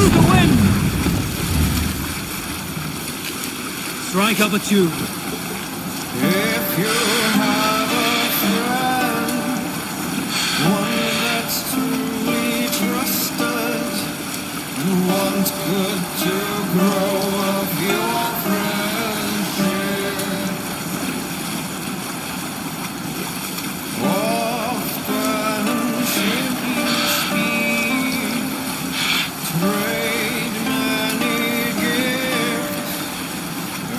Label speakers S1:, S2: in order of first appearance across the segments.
S1: Through the wind! Strike up a tune.
S2: If you have a friend, one that's truly trusted, and wants good to grow of your friendship, often should you speak, trade many gifts,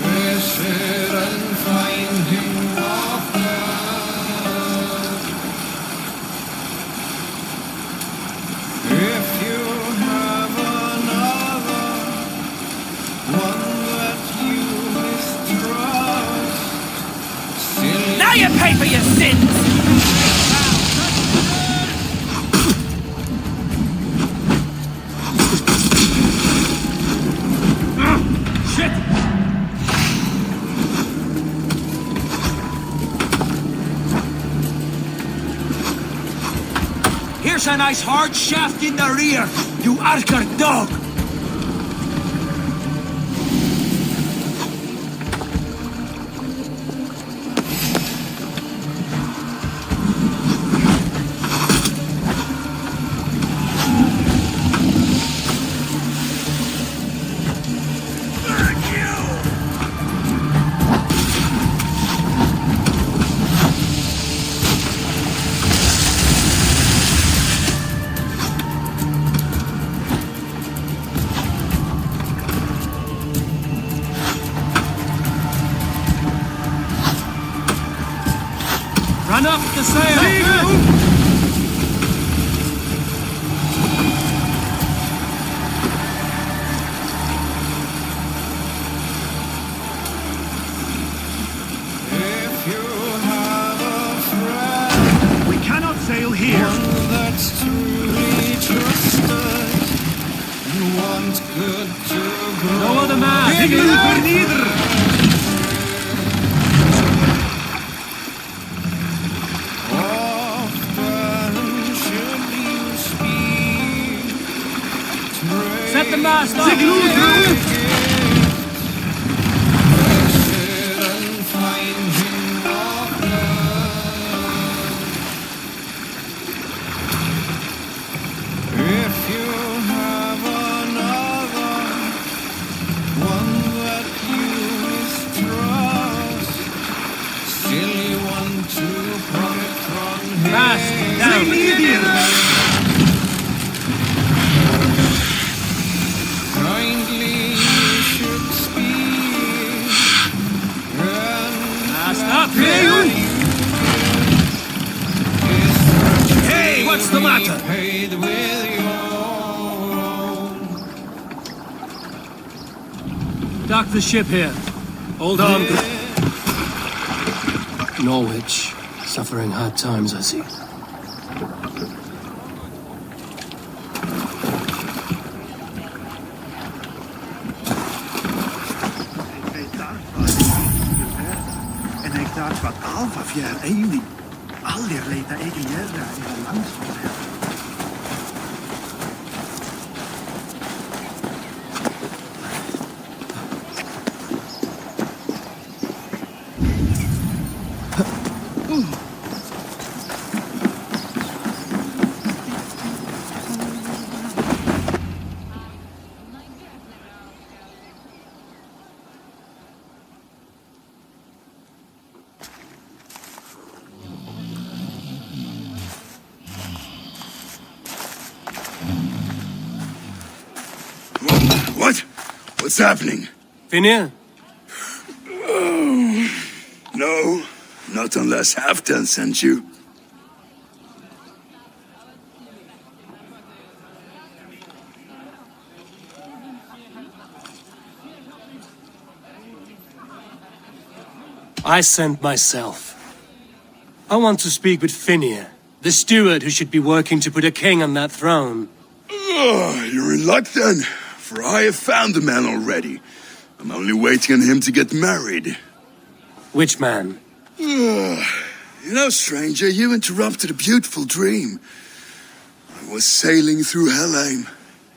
S2: visit and finding of God. If you have another, one that you mistrust, still
S1: Now you pay for your sins! Shit! Here's a nice hard shaft in the rear, you Archer dog! Run up the sail!
S2: if you have a friend,
S3: We cannot sail here.
S2: one that's truly trusted, and wants good to grow.
S1: No other man!
S3: Dig in for neither.
S2: Often should you speak,
S1: Set the mast up!
S2: visit and finding of God. If you have another, one that you mistrust, still you want to profit from him.
S1: Mast down!
S2: Kindly you should speak, and
S1: Mast up! Hey, what's the matter?
S2: paid with your own.
S1: Dock the ship here. Hold on.
S4: Norwich, suffering hard times, I see.
S3: En ik dacht wat Alva via Eili. Al die leed eigen jaren in de land van hem.
S5: What? What's happening?
S4: Finnr?
S5: No, not unless Halfdan sent you.
S4: I sent myself. I want to speak with Finnr, the steward who should be working to put a king on that throne.
S5: You're in luck then, for I have found the man already. I'm only waiting on him to get married.
S4: Which man?
S5: You know, stranger, you interrupted a beautiful dream. I was sailing through Helheim.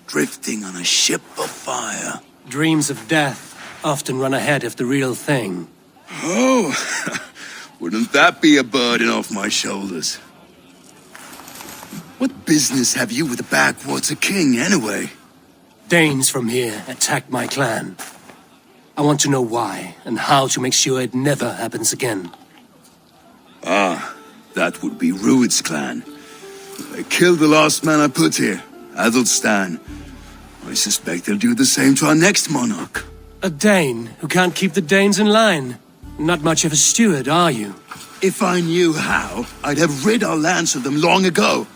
S5: drifting on a ship of fire.
S4: Dreams of death often run ahead of the real thing.
S5: Oh, wouldn't that be a burden off my shoulders? What business have you with the backwater king, anyway?
S4: Danes from here attacked my clan. I want to know why, and how to make sure it never happens again.
S5: Ah, that would be Rued's clan. They killed the last man I put here, Adelstan. I suspect they'll do the same to our next monarch.
S4: A Dane who can't keep the Danes in line. Not much of a steward, are you?
S5: If I knew how, I'd have rid our lands of them long ago.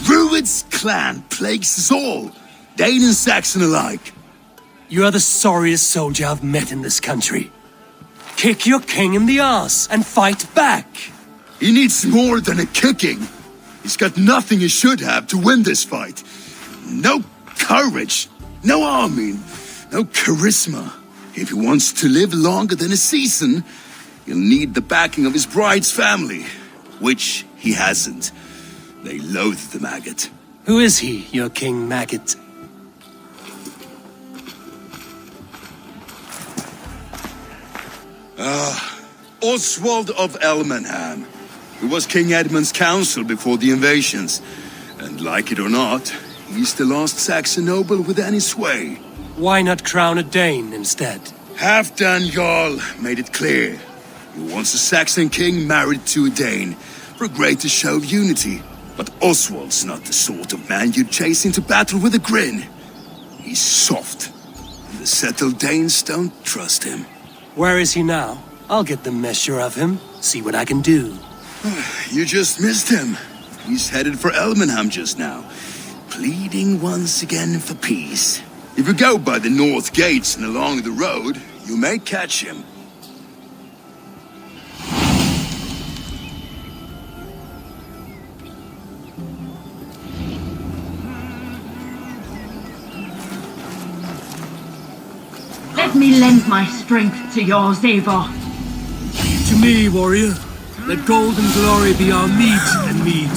S5: Rued's clan plagues us all, Dane and Saxon alike.
S4: You are the sorriest soldier I've met in this country. Kick your king in the arse and fight back.
S5: He needs more than a kicking. He's got nothing he should have to win this fight. No courage, no army, no charisma. If he wants to live longer than a season, he'll need the backing of his bride's family, which he hasn't. They loathe the maggot.
S4: Who is he, your king maggot?
S5: Oswald of Elmenham, who was King Edmund's counsel before the invasions. And like it or not, he's the last Saxon noble with any sway.
S4: Why not crown a Dane instead?
S5: Halfdan Jarl made it clear. He wants a Saxon king married to a Dane for a greater show of unity. But Oswald's not the sort of man you'd chase into battle with a grin. He's soft, and the settled Danes don't trust him.
S4: Where is he now? I'll get the measure of him, see what I can do.
S5: You just missed him. He's headed for Elmenham just now, pleading once again for peace. If you go by the north gates and along the road, you may catch him.
S6: Let me lend my strength to yours, Eivor.
S4: To me, warrior. Let gold and glory be our meat and mead.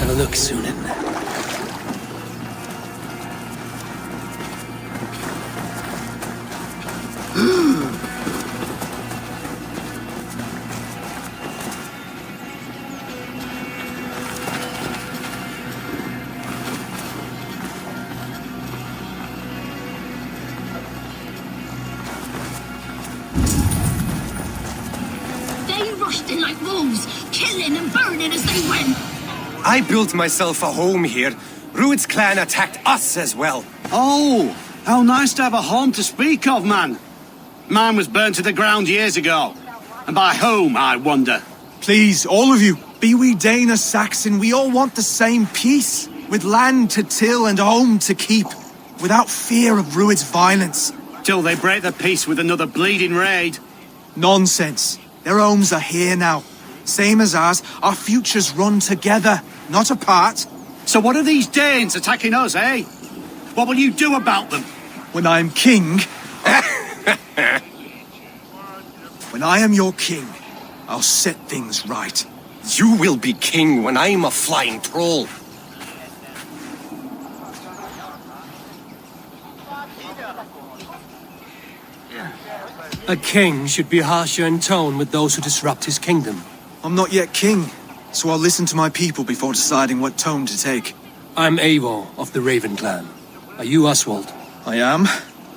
S4: Have a look, Sunan.
S6: They rushed in like wolves, killing and burning as they went.
S7: I built myself a home here. Rued's clan attacked us as well.
S3: Oh, how nice to have a home to speak of, man. Mine was burnt to the ground years ago. And by whom, I wonder?
S2: Please, all of you, be we Dane or Saxon, we all want the same peace. With land to till and home to keep. Without fear of Rued's violence.
S3: Till they break the peace with another bleeding raid.
S2: Nonsense. Their homes are here now. Same as ours, our futures run together, not apart.
S3: So what are these Danes attacking us, eh? What will you do about them?
S2: When I am king... when I am your king, I'll set things right.
S7: You will be king when I'm a flying troll.
S4: A king should be harsher in tone with those who disrupt his kingdom.
S2: I'm not yet king, so I'll listen to my people before deciding what tone to take.
S4: I'm Eivor of the Raven clan. Are you Oswald?
S2: I am.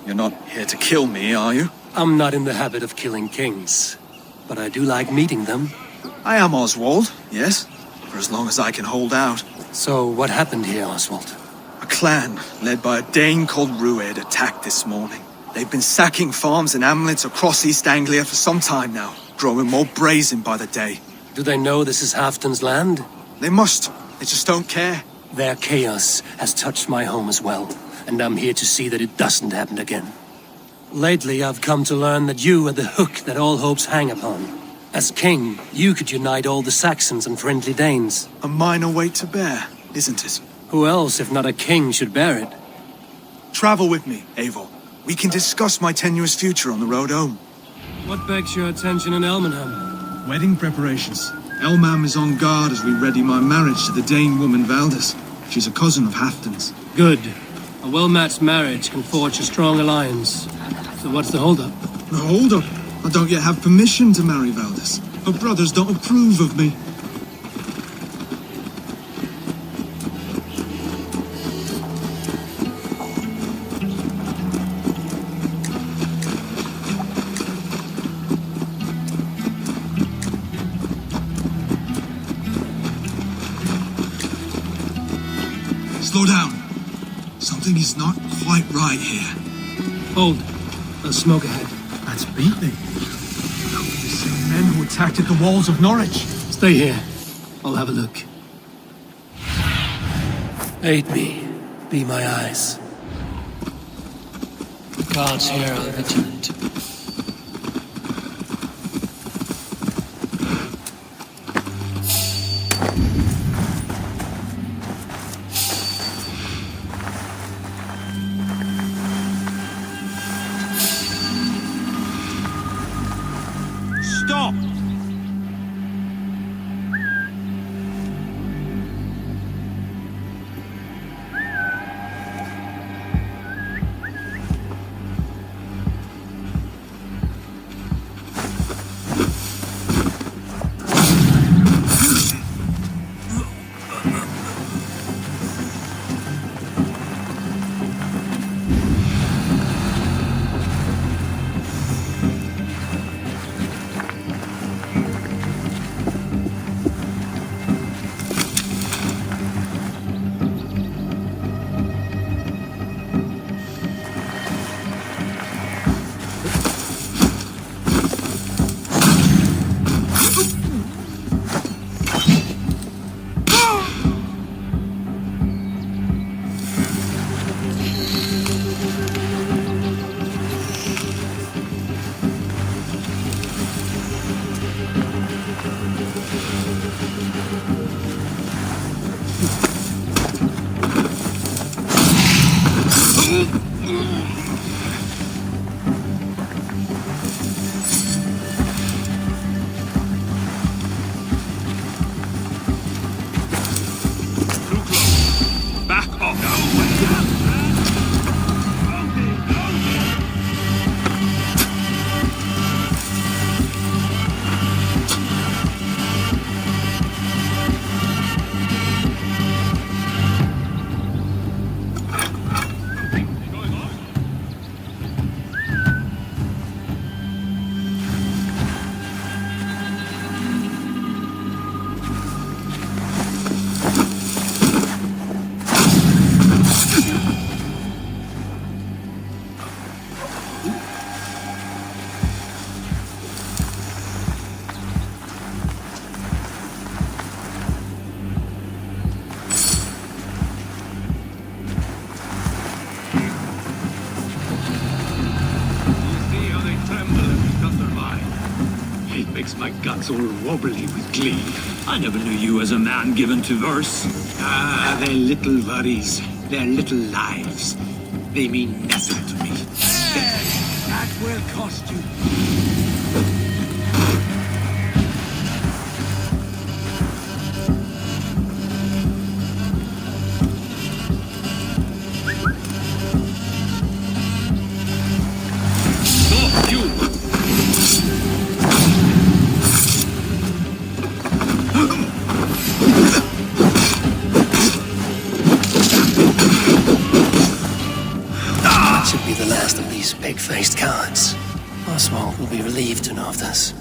S2: You're not here to kill me, are you?
S4: I'm not in the habit of killing kings, but I do like meeting them.
S2: I am Oswald, yes, for as long as I can hold out.
S4: So what happened here, Oswald?
S2: A clan, led by a Dane called Rued, attacked this morning. They've been sacking farms and hamlets across East Anglia for some time now, growing more brazen by the day.
S4: Do they know this is Halfdan's land?
S2: They must. They just don't care.
S4: Their chaos has touched my home as well. and I'm here to see that it doesn't happen again. Lately, I've come to learn that you are the hook that all hopes hang upon. As king, you could unite all the Saxons and friendly Danes.
S2: A minor weight to bear, isn't it?
S4: Who else, if not a king, should bear it?
S2: Travel with me, Eivor. We can discuss my tenuous future on the road home.
S4: What begs your attention in Elmenham?
S2: Wedding preparations. Elmam is on guard as we ready my marriage to the Dane woman Valdis. She's a cousin of Halfdan's.
S4: Good. A well-matched marriage can forge a strong alliance. So what's the hold-up?
S2: No, hold up. I don't yet have permission to marry Valdis. Her brothers don't approve of me. Slow down. Something is not quite right here.
S4: Hold. There's smoke ahead.
S2: That's beating. That was the same men who attacked at the walls of Norwich.
S4: Stay here. I'll have a look. Aid me. Be my eyes. The guards here are vigilant.
S1: Stop!
S8: My guts all wobbly with glee. I never knew you as a man given to verse. Ah, their little worries, their little lives. They mean nothing to me.
S1: That will cost you.
S4: Should be the last of these pig-faced cowards. Oswald will be relieved to know of this.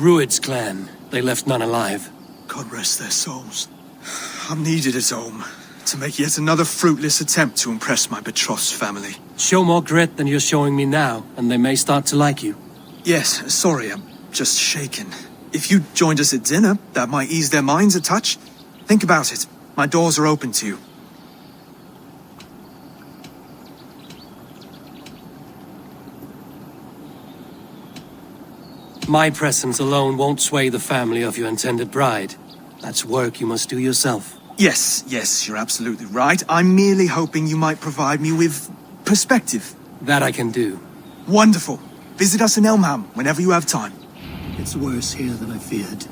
S4: Rued's clan. They left none alive.
S2: God rest their souls. I'm needed at home to make yet another fruitless attempt to impress my betrothed family.
S4: Show more grit than you're showing me now, and they may start to like you.
S2: Yes, sorry, I'm just shaken. If you joined us at dinner, that might ease their minds a touch. Think about it. My doors are open to you.
S4: My presence alone won't sway the family of your intended bride. That's work you must do yourself.
S2: Yes, you're absolutely right. I'm merely hoping you might provide me with perspective.
S4: That I can do.
S2: Wonderful. Visit us in Elmham whenever you have time.
S4: It's worse here than I feared.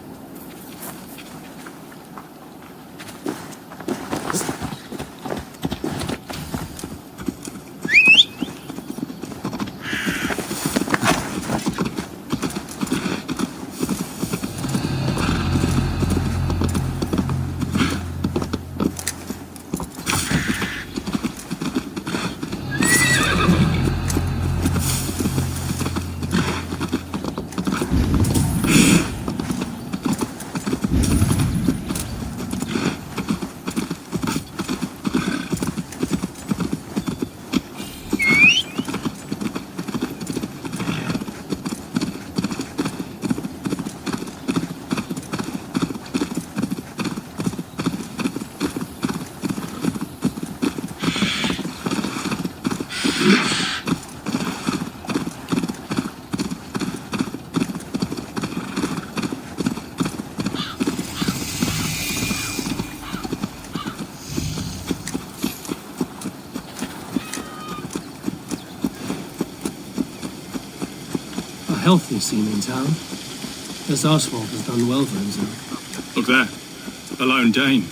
S4: Healthy scene in town. This Oswald has done well for himself.
S8: Look there. A lone Dane.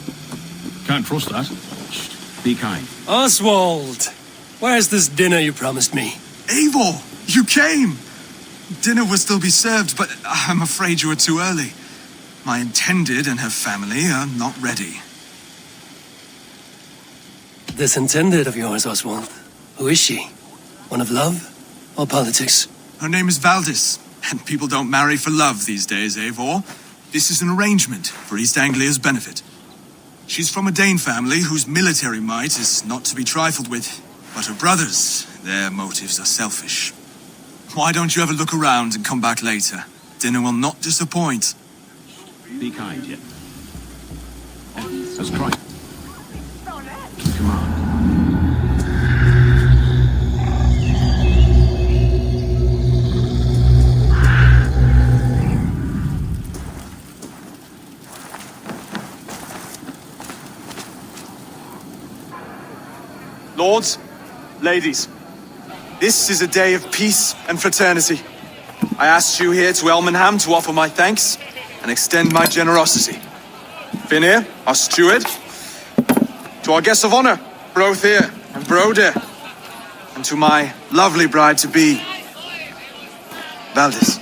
S8: Can't trust that. Shh. Be kind.
S4: Oswald! Where's this dinner you promised me?
S2: Eivor, you came! Dinner will still be served, but I'm afraid you are too early. My intended and her family are not ready.
S4: This intended of yours, Oswald. Who is she? One of love or politics?
S2: Her name is Valdis, and people don't marry for love these days, Eivor. This is an arrangement for East Anglia's benefit. She's from a Dane family whose military might is not to be trifled with. But her brothers, their motives are selfish. Why don't you have a look around and come back later? Dinner will not disappoint.
S8: Be kind, yeah. That's right. Come on.
S2: Lords, ladies, this is a day of peace and fraternity. I asked you here to Elmenham to offer my thanks and extend my generosity. Finnr, our steward, to our guests of honor, Brother and Broder, and to my lovely bride-to-be, Valdis.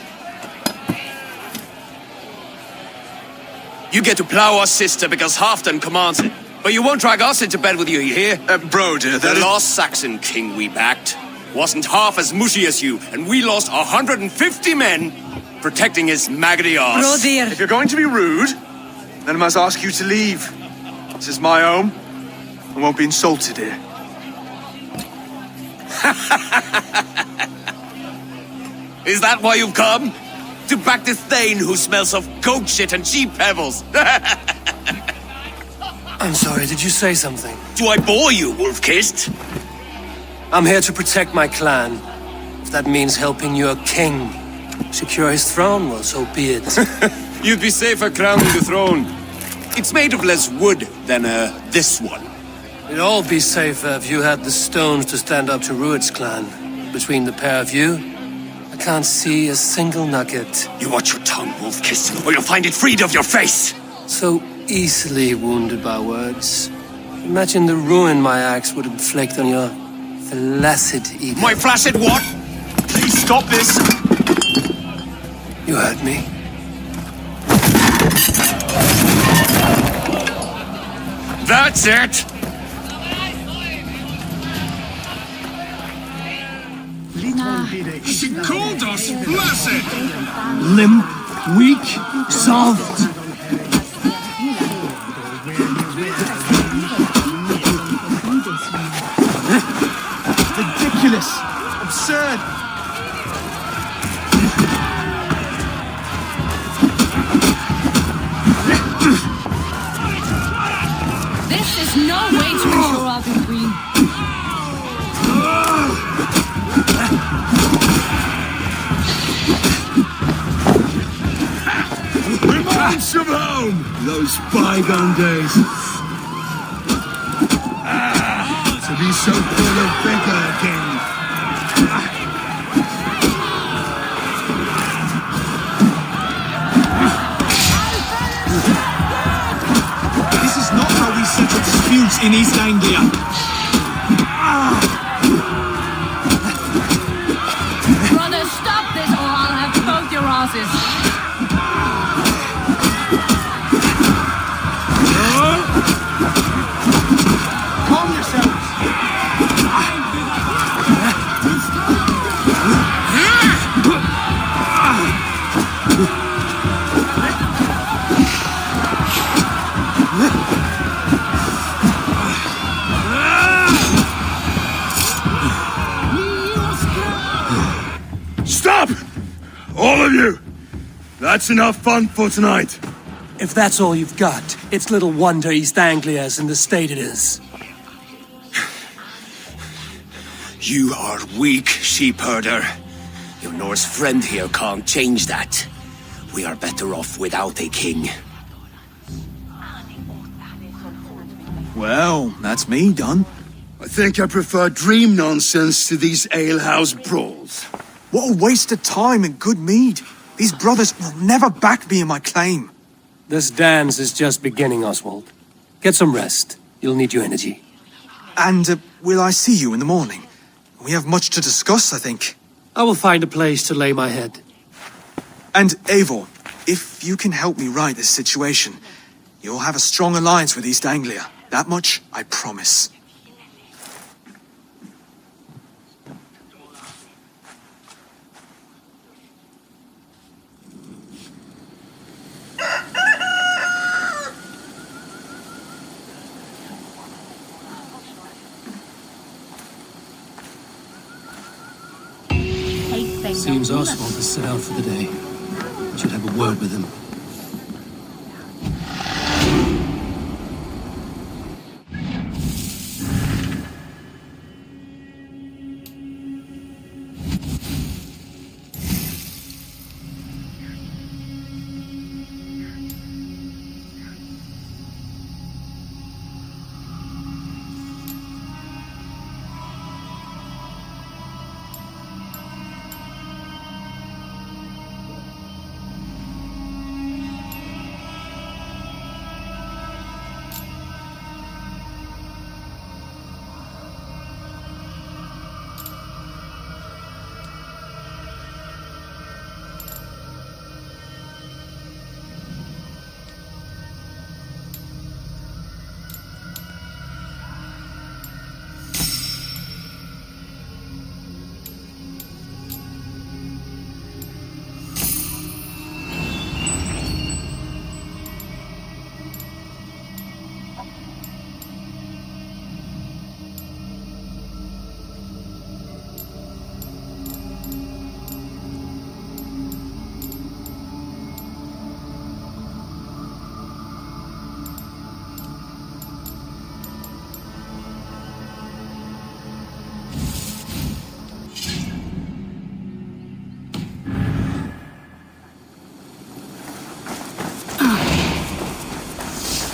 S9: You get to plow our sister because Halfdan commands it. But you won't drag us into bed with you, you hear?
S2: Broder,
S9: The lost Saxon king we backed wasn't half as mushy as you, and we lost 150 men protecting his maggoty arse.
S2: If you're going to be rude, then I must ask you to leave. This is my home. I won't be insulted here.
S9: Is that why you've come? To back this Thane who smells of goat shit and cheap pebbles?
S4: I'm sorry, did you say something?
S9: Do I bore you, wolf-kissed?
S4: I'm here to protect my clan. If that means helping your king secure his throne, well, so be it.
S9: You'd be safer crowning the throne. It's made of less wood than, this one.
S4: It'd all be safer if you had the stones to stand up to Rued's clan. Between the pair of you, I can't see a single nugget.
S9: You watch your tongue, wolf-kissed, or you'll find it freed of your face!
S4: So easily wounded by words. Imagine the ruin my axe would inflict on your flaccid ego.
S9: My flaccid what?
S2: Please stop this!
S4: You heard me.
S9: That's it!
S8: She called us blessed!
S4: Limp,
S1: Weak, soft. Ridiculous. Absurd.
S6: This is no way to ensure our queen.
S5: Reminds of home! Those bygone days. To be so full of vigor again.
S2: This is not how we settle disputes in East Anglia.
S6: Brothers, stop this or I'll have both your asses.
S1: Calm yourselves.
S5: Stop! All of you! That's enough fun for tonight.
S4: If that's all you've got, it's little wonder East Anglia is in the state it is.
S9: You are weak, sheep herder. Your Norse friend here can't change that. We are better off without a king.
S2: Well, that's me done.
S5: I think I prefer dream nonsense to these alehouse brawls.
S2: What a waste of time and good mead. These brothers will never back me in my claim.
S4: This dance is just beginning, Oswald. Get some rest. You'll need your energy.
S2: And will I see you in the morning? We have much to discuss, I think.
S4: I will find a place to lay my head.
S2: And Eivor, if you can help me right this situation, you'll have a strong alliance with East Anglia. That much, I promise.
S4: Seems Oswald has set out for the day. I should have a word with him.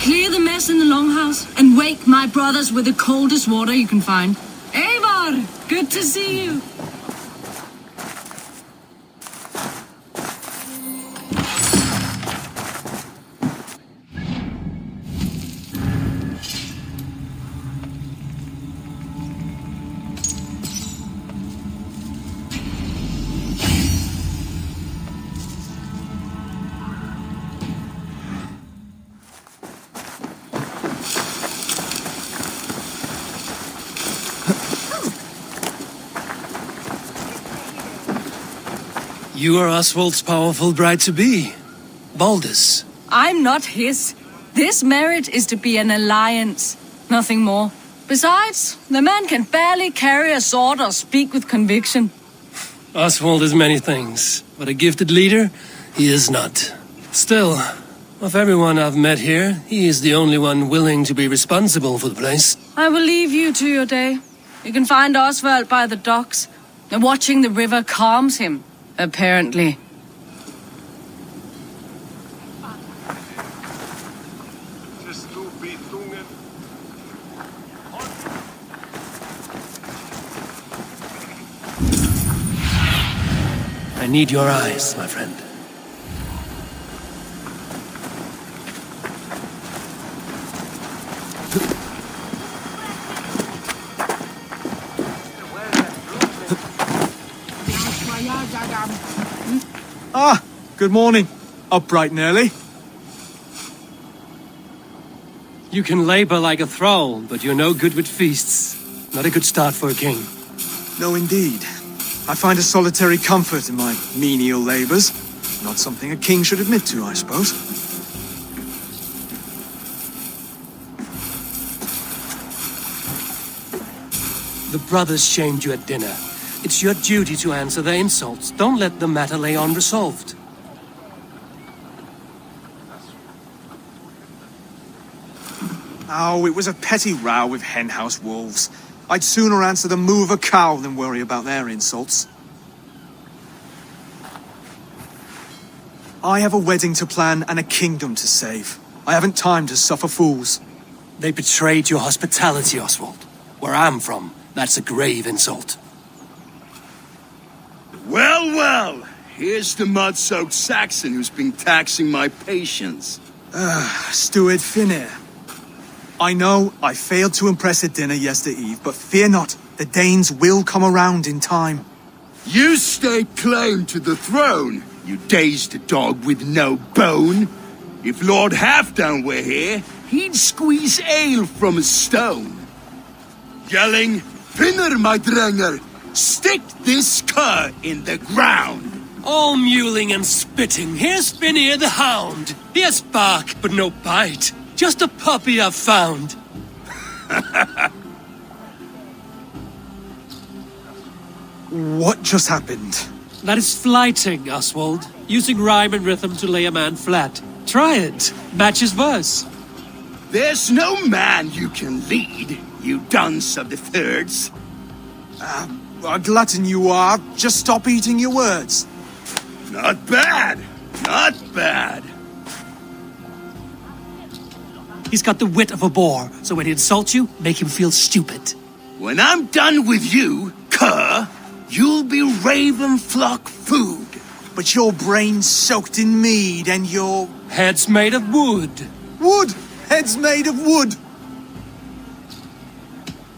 S6: Clear the mess in the longhouse and wake my brothers with the coldest water you can find. Eivor, good to see you.
S4: You are Oswald's powerful bride-to-be. Baldus.
S6: I'm not his. This marriage is to be an alliance, nothing more. Besides, the man can barely carry a sword or speak with conviction.
S4: Oswald is many things, but a gifted leader, he is not. Still, of everyone I've met here, he is the only one willing to be responsible for the place.
S6: I will leave you to your day. You can find Oswald by the docks. Watching the river calms him, apparently.
S4: I need your eyes, my friend.
S2: Ah, good morning. Up bright and early.
S4: You can labor like a thrall, but you're no good with feasts. Not a good start for a king.
S2: No, indeed. I find a solitary comfort in my menial labors. Not something a king should admit to, I suppose.
S4: The brothers shamed you at dinner. It's your duty to answer their insults. Don't let the matter lay unresolved.
S2: Oh, it was a petty row with henhouse wolves. I'd sooner answer the moo of a cow than worry about their insults. I have a wedding to plan and a kingdom to save. I haven't time to suffer fools.
S4: They betrayed your hospitality, Oswald. Where I'm from, that's a grave insult.
S5: Well, well, here's the mud-soaked Saxon who's been taxing my patience.
S2: Steward Finnr. I know I failed to impress at dinner yesterday eve, but fear not, the Danes will come around in time.
S5: You stake claim to the throne, you dazed dog with no bone. If Lord Halfdan were here, he'd squeeze ale from a stone. Yelling, Finnr, my drenger, stick this cur in the ground.
S4: All mewling and spitting, here's Finnr the hound. He has bark, but no bite. Just a puppy I've found.
S2: What just happened?
S4: That is flighting, Oswald. Using rhyme and rhythm to lay a man flat. Try it. Match his verse.
S5: There's no man you can lead, you dunce of the thirds.
S2: A glutton you are. Just stop eating your words.
S5: Not bad. Not bad.
S4: He's got the wit of a boar, so when he insults you, make him feel stupid.
S5: When I'm done with you, cur, you'll be raven flock food.
S2: But your brain's soaked in mead and your...
S4: Head's made of wood.
S2: Wood! Head's made of wood!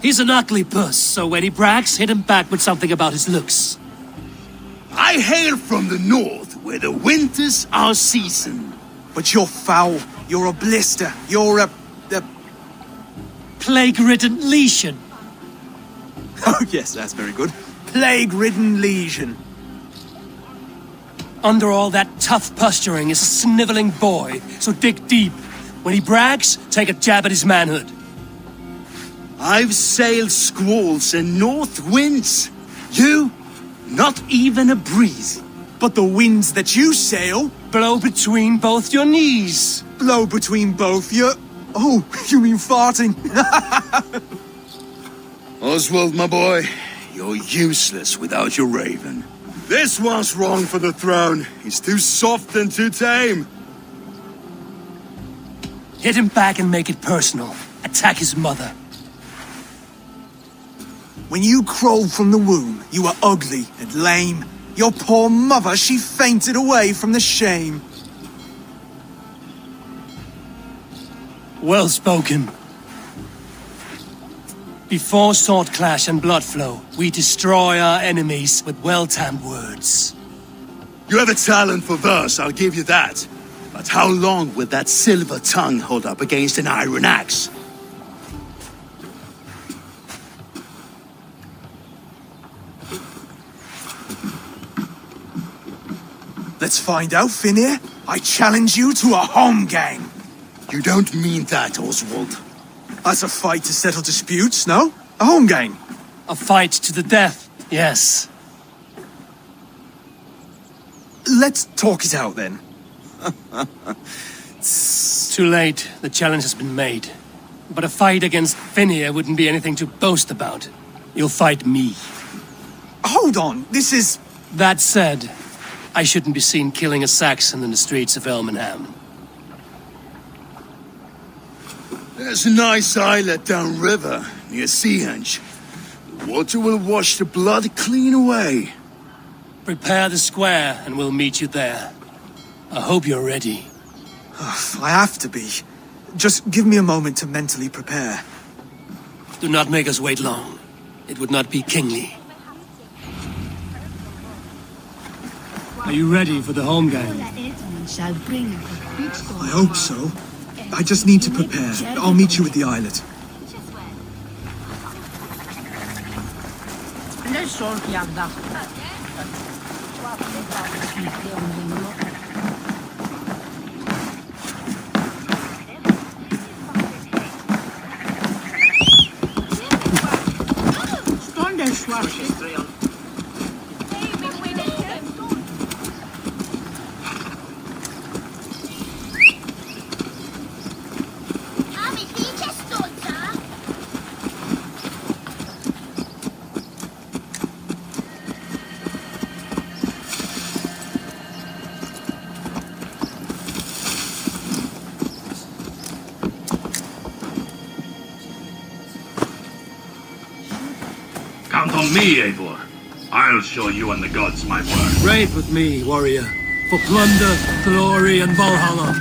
S4: He's an ugly puss, so when he brags, hit him back with something about his looks.
S5: I hail from the north, where the winters are season.
S2: But you're foul. You're a blister. You're a...
S4: Plague-ridden lesion.
S2: Oh, yes, that's very good. Plague-ridden lesion.
S4: Under all that tough posturing is a sniveling boy, so dig deep. When he brags, take a jab at his manhood.
S5: I've sailed squalls and north winds. You, not even a breeze.
S2: But the winds that you sail...
S4: Blow between both your knees.
S2: Blow between both your... Oh, you mean farting?
S5: Oswald, my boy, you're useless without your raven. This one's wrong for the throne. He's too soft and too tame.
S4: Hit him back and make it personal. Attack his mother.
S2: When you crawled from the womb, you were ugly and lame. Your poor mother, she fainted away from the shame.
S4: Well spoken. Before sword clash and blood flow, we destroy our enemies with well-timed words.
S5: You have a talent for verse, I'll give you that. But how long will that silver tongue hold up against an iron axe?
S2: Let's find out, Finnr. I challenge you to a home gang.
S5: You don't mean that, Oswald.
S2: That's a fight to settle disputes, no? A home gang.
S4: A fight to the death, yes.
S2: Let's talk it out then.
S4: Too late. The challenge has been made. But a fight against Finnr wouldn't be anything to boast about. You'll fight me.
S2: Hold on, this is...
S4: That said, I shouldn't be seen killing a Saxon in the streets of Elmenham.
S5: There's a nice islet downriver, near Seahenge. The water will wash the blood clean away.
S4: Prepare the square, and we'll meet you there. I hope you're ready.
S2: I have to be. Just give me a moment to mentally prepare.
S4: Do not make us wait long. It would not be kingly. Are you ready for the home gang?
S2: I hope so. I just need to prepare. I'll meet you at the islet.
S10: Count on me, Eivor. I'll show you and the gods my worth.
S4: Ride with me, warrior. For plunder, glory, and Valhalla.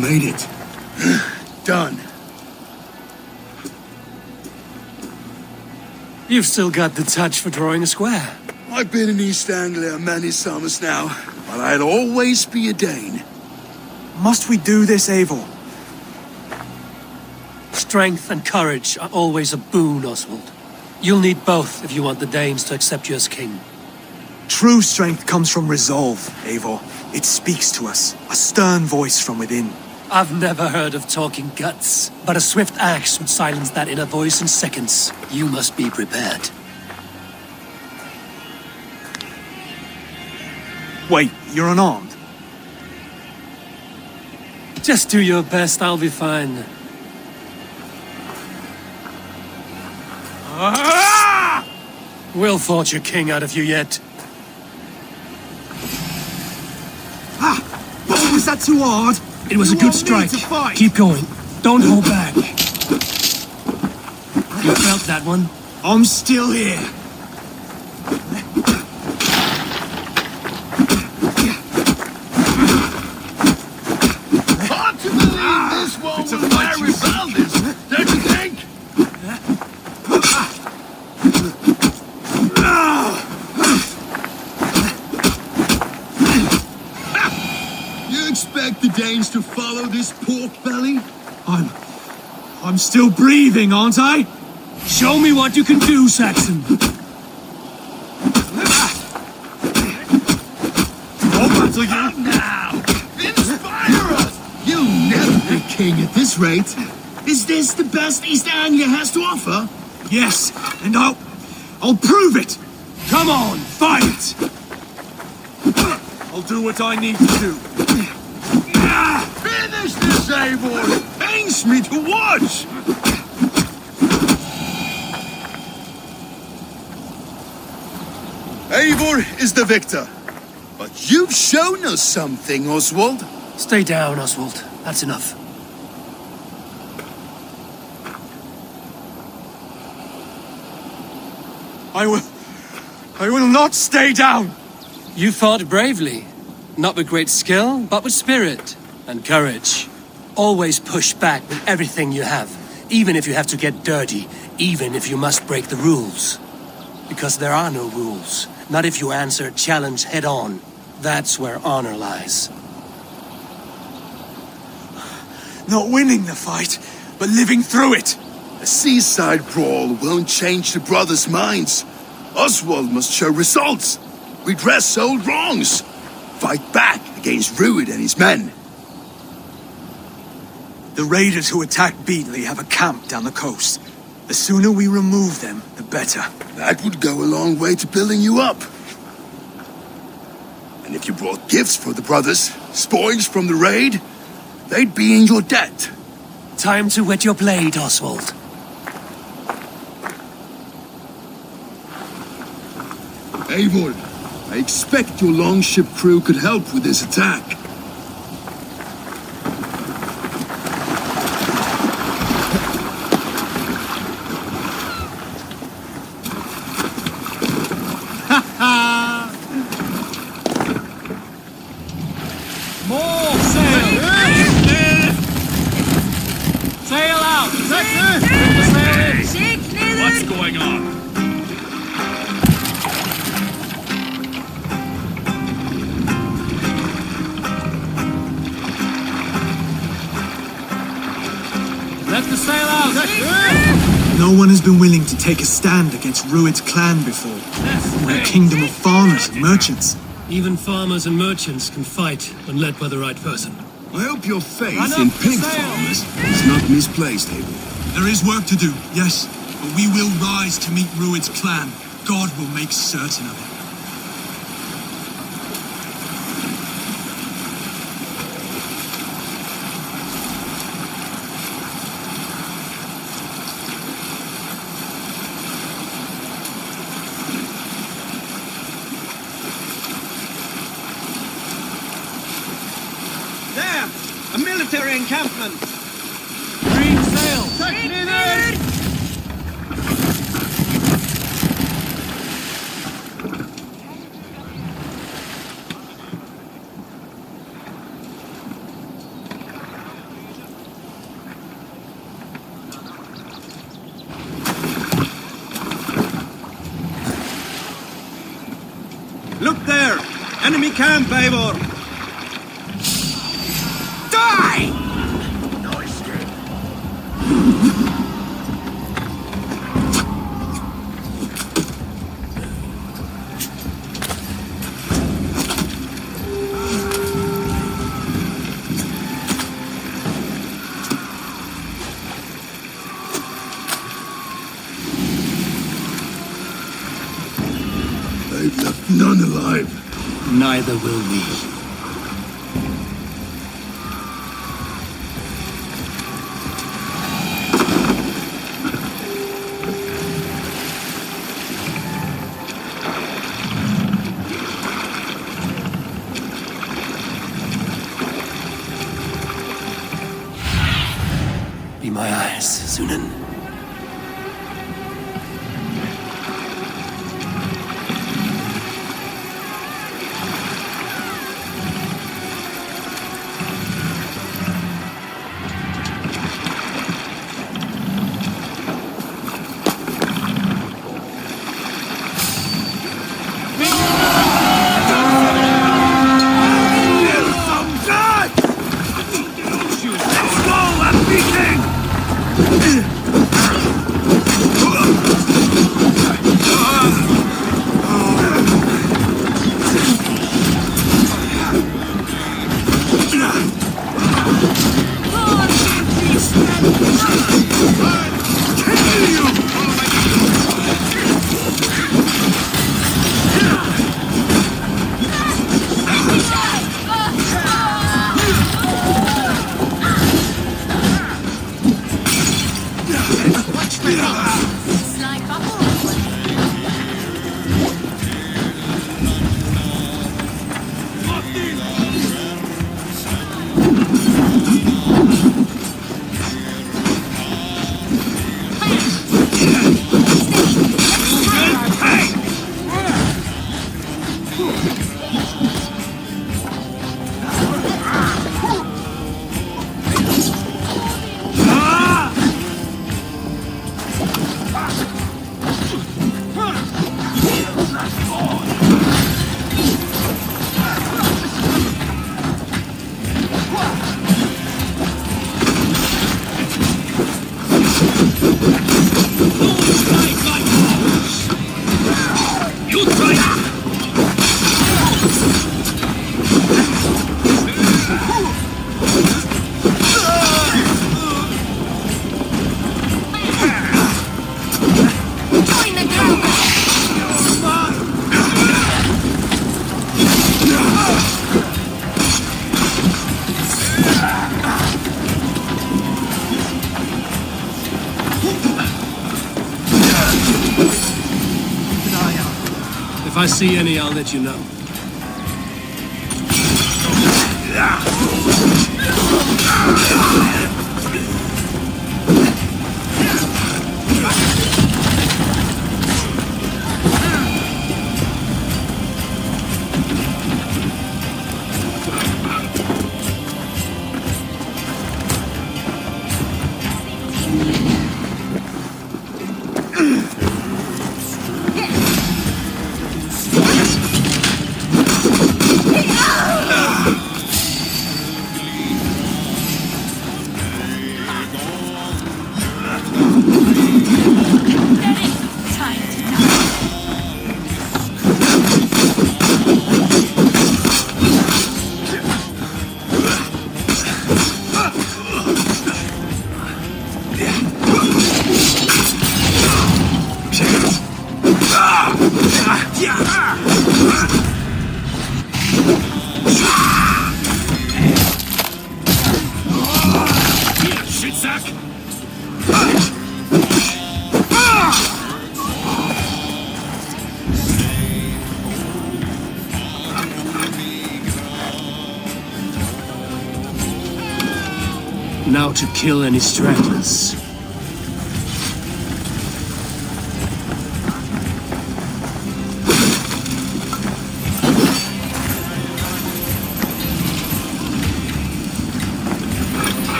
S5: Made it. Done.
S4: You've still got the touch for drawing a square.
S5: I've been in East Anglia many summers now, but I'll always be a Dane.
S2: Must we do this, Eivor?
S4: Strength and courage are always a boon, Oswald. You'll need both if you want the Danes to accept you as king.
S2: True strength comes from resolve, Eivor. It speaks to us, a stern voice from within.
S4: I've never heard of talking guts, but a swift axe would silence that inner voice in seconds. You must be prepared.
S2: Wait, you're unarmed?
S4: Just do your best, I'll be fine. We'll forge a king out of you yet.
S2: Was that too hard?
S4: It was a good strike. Keep going. Don't hold back. You felt that one?
S1: I'm still here.
S5: Hard to believe this one will marry Valdis, don't you think? You expect the Danes to follow this pork belly?
S1: I'm still breathing, aren't I?
S4: Show me what you can do, Saxon.
S1: I'll battle you.
S5: Now, inspire us! You'll never be king at this rate. Is this the best East Anglia has to offer?
S1: Yes, and I'll prove it. Come on, fight! I'll do what I need to do.
S5: Finish this, Eivor! It pains me to watch! Eivor is the victor. But you've shown us something, Oswald.
S4: Stay down, Oswald. That's enough.
S2: I will not stay down!
S4: You fought bravely. Not with great skill, but with spirit and courage. Always push back with everything you have, even if you have to get dirty, even if you must break the rules. Because there are no rules. Not if you answer a challenge head on. That's where honor lies.
S2: Not winning the fight, but living through it.
S5: A seaside brawl won't change the brothers' minds. Oswald must show results. Redress old wrongs. Fight back against Rued and his men.
S2: The raiders who attacked Beatley have a camp down the coast. The sooner we remove them, the better.
S5: That would go a long way to building you up. And if you brought gifts for the brothers, spoils from the raid, they'd be in your debt.
S4: Time to wet your blade, Oswald.
S5: Eivor, I expect your longship crew could help with this attack.
S1: More sail! Sail out! Sail in!
S10: What's going on?
S1: Let the sail out!
S2: No one has been willing to take a stand against Rued's clan before. We're a kingdom of farmers and merchants.
S4: Even farmers and merchants can fight when led by the right person.
S5: I hope your faith in pig farmers is not misplaced, Eivor.
S2: There is work to do, yes, but we will rise to meet Rued's clan. God will make certain of it.
S3: There! A military encampment!
S1: Green sail!
S3: Look there! Enemy camp, Eivor!
S1: Die!
S5: They've left none alive.
S4: Neither will we. Be my eyes, Sunan.
S8: You try!
S4: If I see any, I'll let you know. Now to kill any stragglers.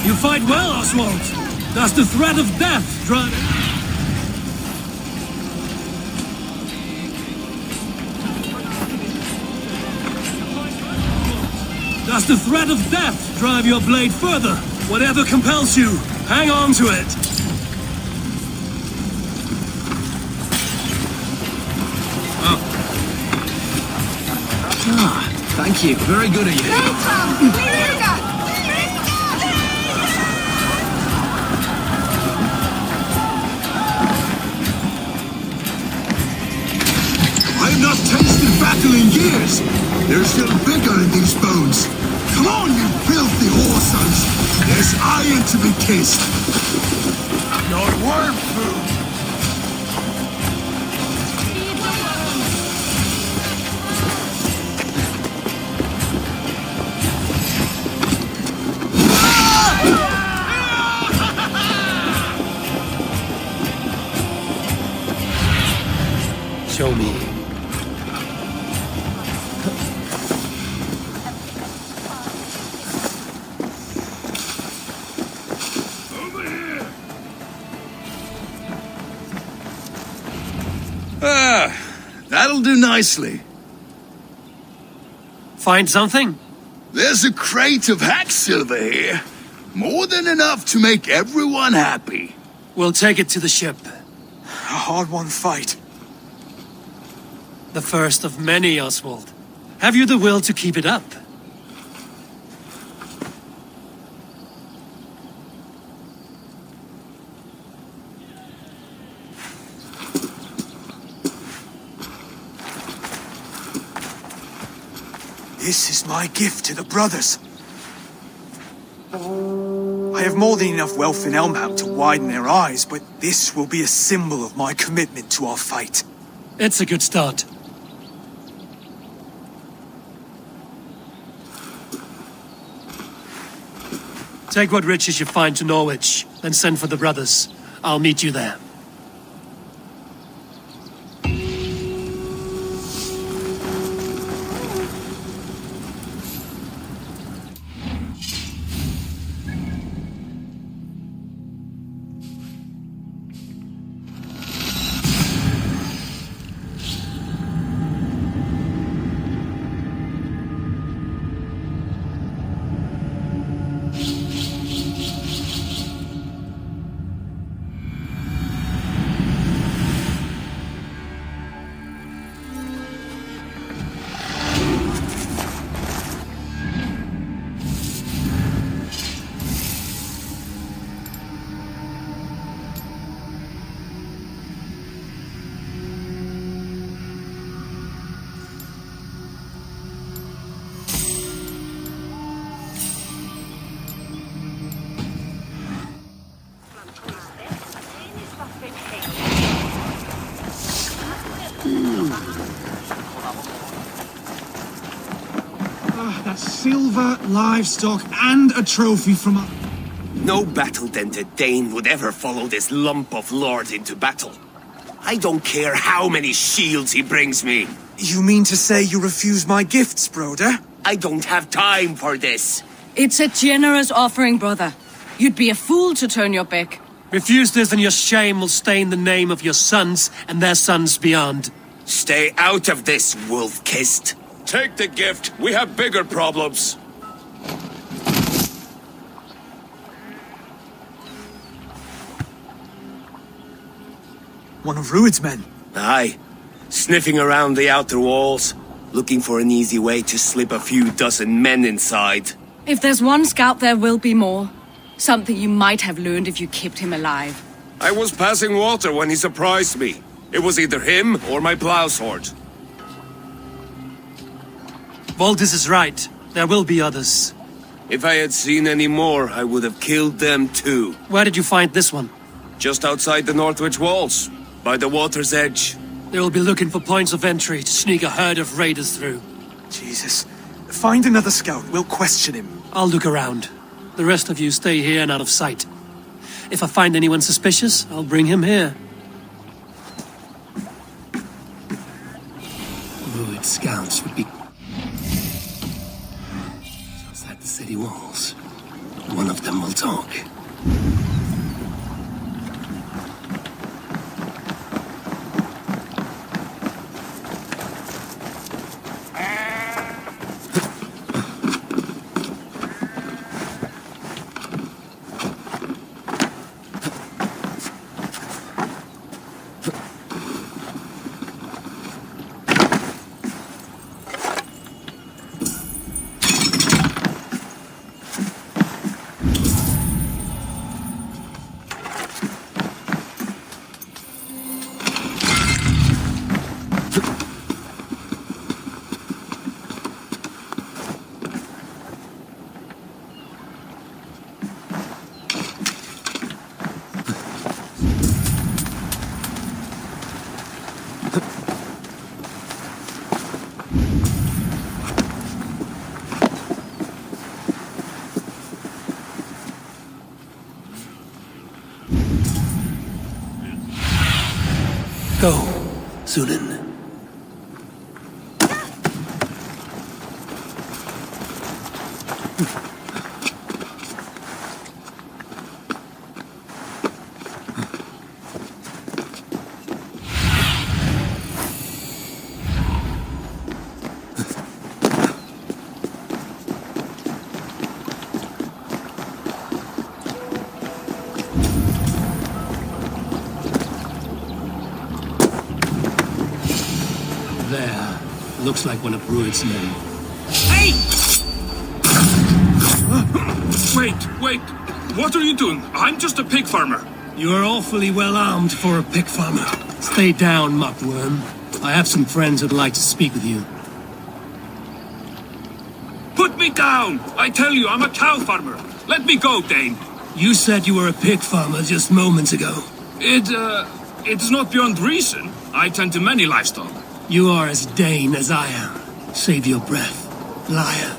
S4: You fight well, Oswald. Does the threat of death drive... Does the threat of death drive your blade further? Whatever compels you, hang on to it.
S8: Thank you. Very good of you.
S5: I have not tasted battle in years. There's still vigor in these bones. Come on, you filthy whoresons! There's iron to be kissed! Not worm food!
S4: Show me.
S5: That'll do nicely.
S4: Find something?
S5: There's a crate of hack silver here. More than enough to make everyone happy.
S4: We'll take it to the ship.
S2: A hard-won fight.
S4: The first of many, Oswald. Have you the will to keep it up?
S2: This is my gift to the brothers. I have more than enough wealth in Elmham to widen their eyes, but this will be a symbol of my commitment to our fight.
S4: It's a good start. Take what riches you find to Norwich, then send for the brothers. I'll meet you there.
S1: silver, livestock, and a trophy from a...
S9: No battle-dented Dane would ever follow this lump of lord into battle. I don't care how many shields he brings me.
S2: You mean to say you refuse my gifts, broder?
S9: I don't have time for this.
S6: It's a generous offering, brother. You'd be a fool to turn your back.
S4: Refuse this and your shame will stain the name of your sons and their sons beyond.
S9: Stay out of this, wolf-kissed. Take the gift. We have bigger problems.
S2: One of Rued's men.
S9: Aye. Sniffing around the outer walls, looking for an easy way to slip a few dozen men inside.
S6: If there's one scout, there will be more. Something you might have learned if you kept him alive.
S9: I was passing water when he surprised me. It was either him or my plow sword.
S4: Valdis is right. There will be others.
S9: If I had seen any more, I would have killed them too.
S4: Where did you find this one?
S9: Just outside the Northwich walls, by the water's edge.
S4: They will be looking for points of entry to sneak a herd of raiders through.
S2: Jesus. Find another scout. We'll question him.
S4: I'll look around. The rest of you stay here and out of sight. If I find anyone suspicious, I'll bring him here. Rued scouts would be outside the city walls. One of them will talk. Go, Sunan. There. Looks like one of Rued's men.
S8: Hey! Wait. What are you doing? I'm just a pig farmer.
S4: You are awfully well armed for a pig farmer. Stay down, muckworm. I have some friends who'd like to speak with you.
S8: Put me down! I tell you, I'm a cow farmer. Let me go, Dane.
S4: You said you were a pig farmer just moments ago.
S8: It is not beyond reason. I tend to many livestock.
S4: You are as Dane as I am. Save your breath, liar.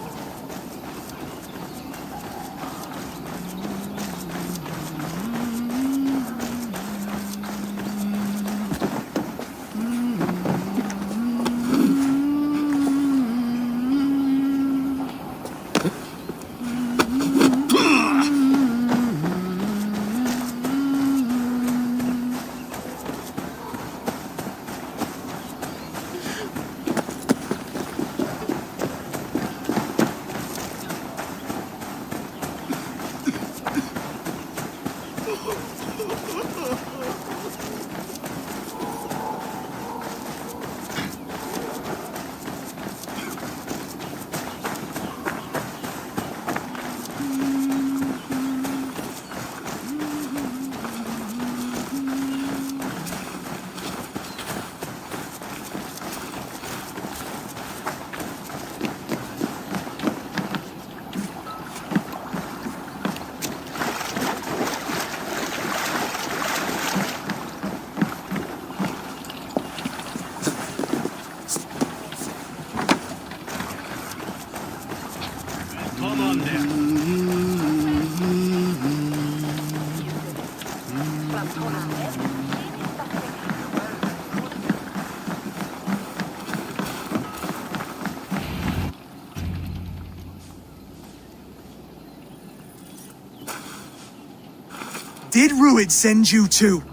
S2: Did Rued send you too?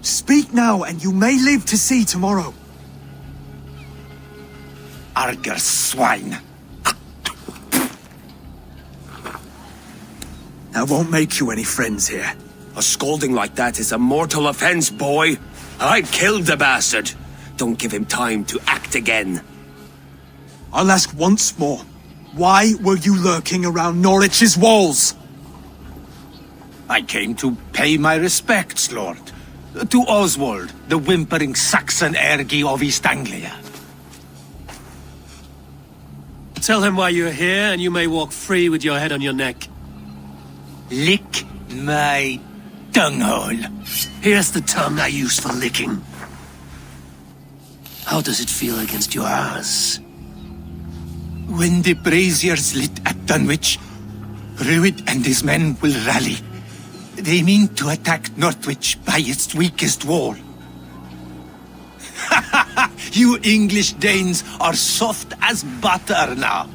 S2: Speak now, and you may live to see tomorrow.
S3: Arger swine.
S2: I won't make you any friends here.
S9: A scolding like that is a mortal offense, boy. I'd killed the bastard. Don't give him time to act again.
S2: I'll ask once more. Why were you lurking around Norwich's walls?
S3: I came to pay my respects, Lord. To Oswald, the whimpering Saxon Ergi of East Anglia.
S4: Tell him why you're here, and you may walk free with your head on your neck.
S3: Lick my dunghole.
S4: Here's the tongue I use for licking. How does it feel against your ass?
S3: When the braziers lit at Dunwich, Rued and his men will rally. They mean to attack Northwich by its weakest wall. You English Danes are soft as butter now.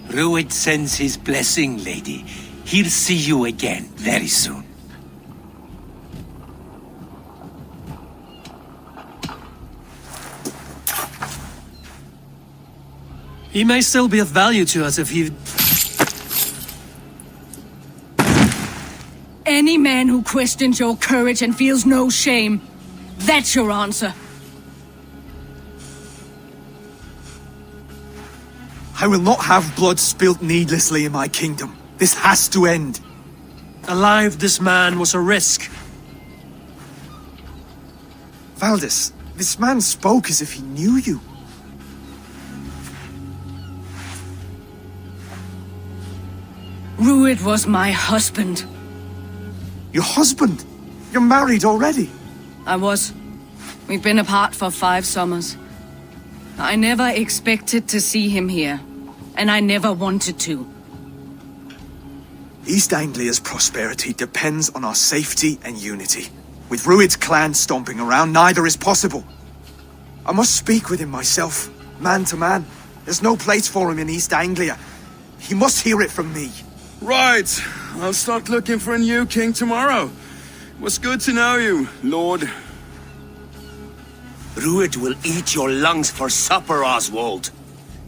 S3: Rued sends his blessing, lady. He'll see you again very soon.
S4: He may still be of value to us if he...
S6: Any man who questions your courage and feels no shame, that's your answer.
S2: I will not have blood spilt needlessly in my kingdom. This has to end.
S4: Alive, this man was a risk.
S2: Valdis, this man spoke as if he knew you.
S6: Rued was my husband.
S2: Your husband? You're married already?
S6: I was. We've been apart for 5 summers. I never expected to see him here, and I never wanted to.
S2: East Anglia's prosperity depends on our safety and unity. With Rued's clan stomping around, neither is possible. I must speak with him myself, man to man. There's no place for him in East Anglia. He must hear it from me.
S5: Right. I'll start looking for a new king tomorrow. It was good to know you, Lord.
S9: Rued will eat your lungs for supper, Oswald.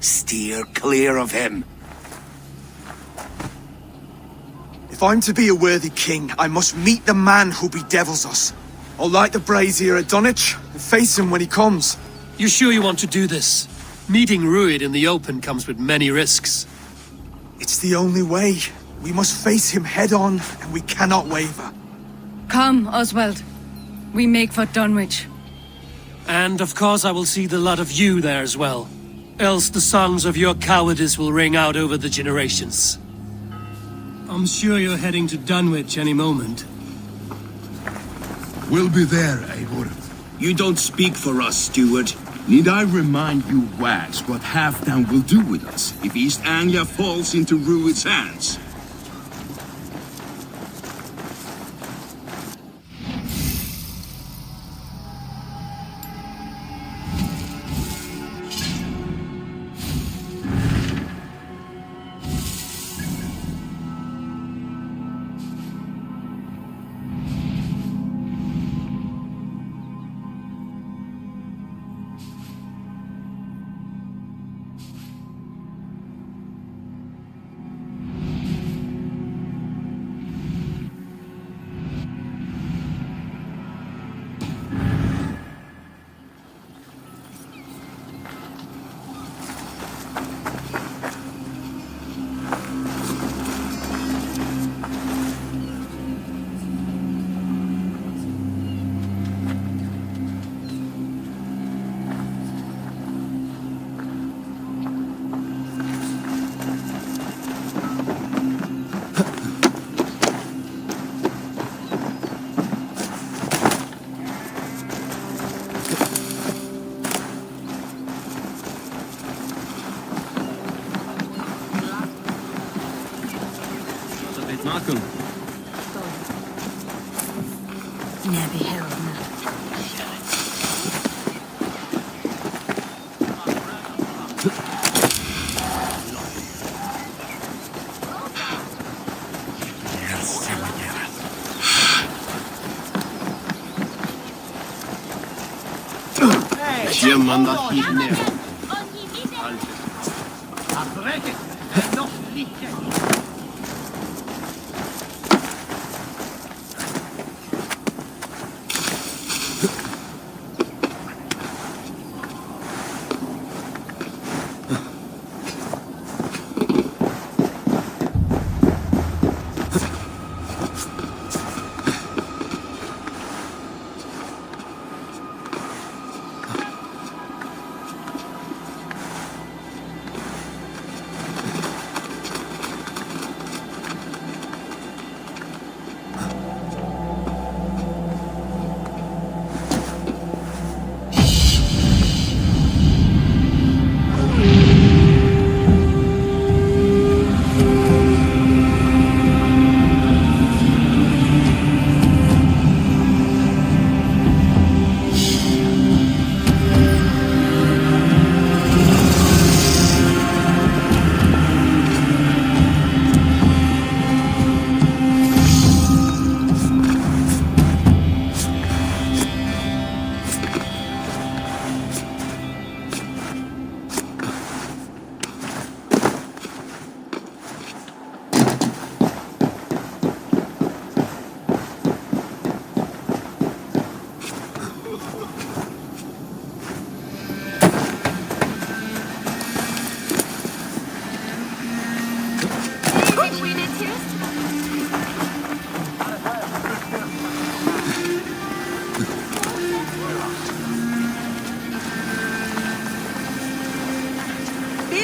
S9: Steer clear of him.
S2: If I'm to be a worthy king, I must meet the man who bedevils us. I'll light the brazier at Dunwich and face him when he comes.
S4: You sure you want to do this? Meeting Rued in the open comes with many risks.
S2: It's the only way. We must face him head on, and we cannot waver.
S6: Come, Oswald. We make for Dunwich.
S4: And of course I will see the lot of you there as well. Else the songs of your cowardice will ring out over the generations. I'm sure you're heading to Dunwich any moment.
S5: We'll be there, Eivor.
S8: You don't speak for us, Steward.
S5: Need I remind you, wags, what Halfdan will do with us if East Anglia falls into Rued's hands?
S11: Never held no.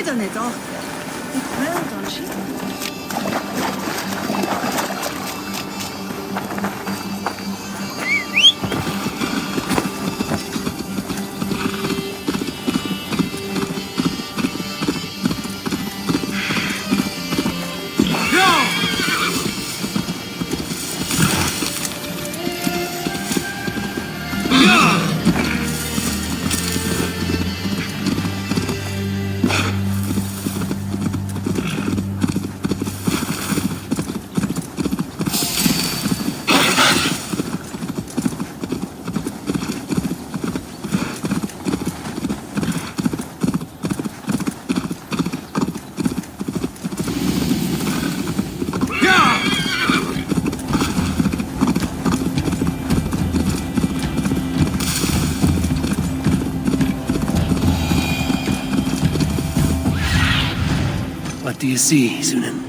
S12: Done it all. Well done, she.
S4: What do you see, Sunan?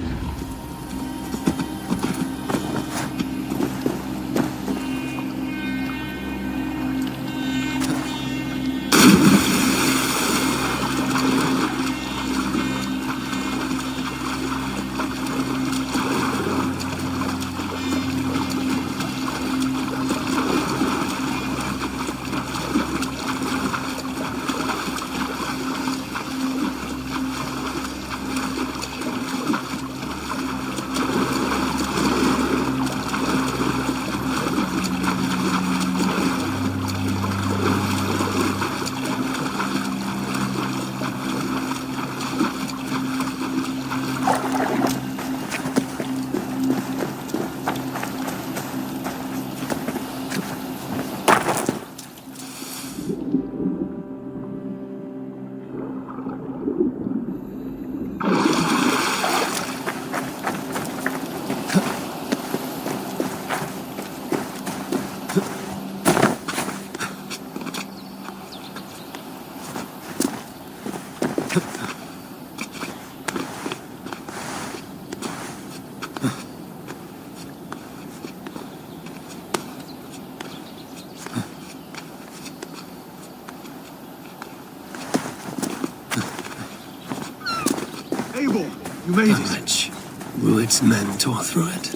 S1: Eivor, you made it.
S4: Much. Rued's men tore through it.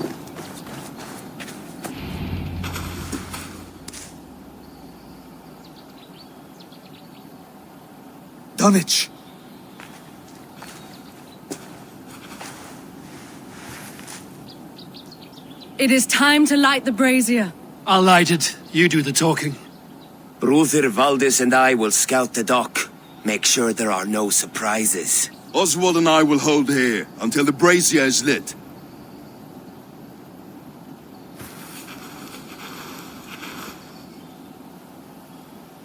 S2: Dunwich!
S6: It is time to light the brazier.
S4: I'll light it. You do the talking.
S7: Brother Valdis and I will scout the dock. Make sure there are no surprises.
S5: Oswald and I will hold here until the brazier is lit.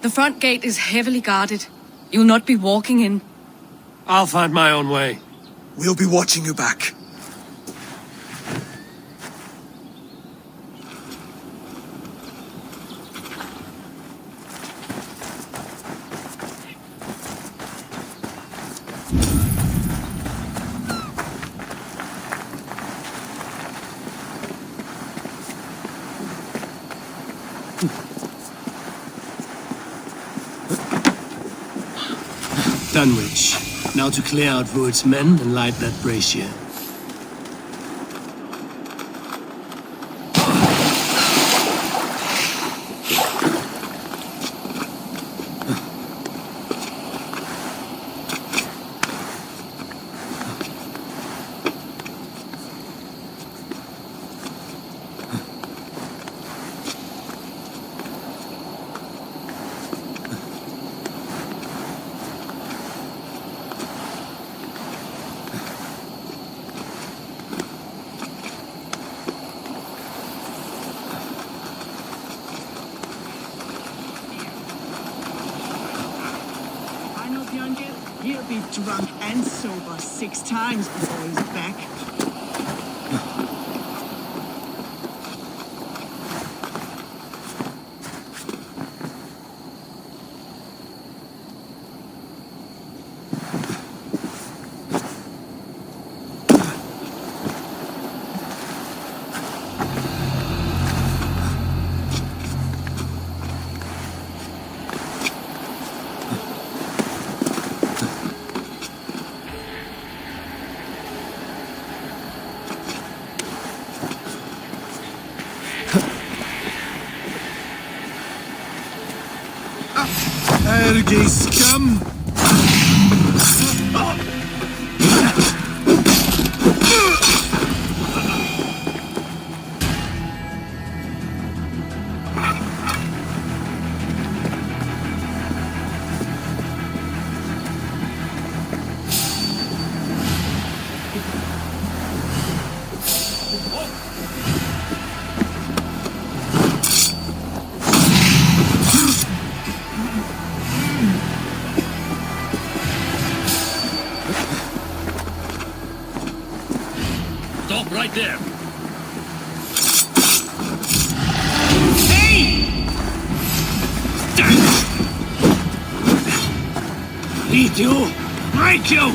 S6: The front gate is heavily guarded. You'll not be walking in.
S4: I'll find my own way.
S2: We'll be watching you back.
S4: Dunwich. Now to clear out Rued's men and light that brazier.
S11: He'll be drunk and sober 6 times before he's back.
S5: Ergi scum!
S10: Stop right there.
S8: Hey! Eat you! Break you!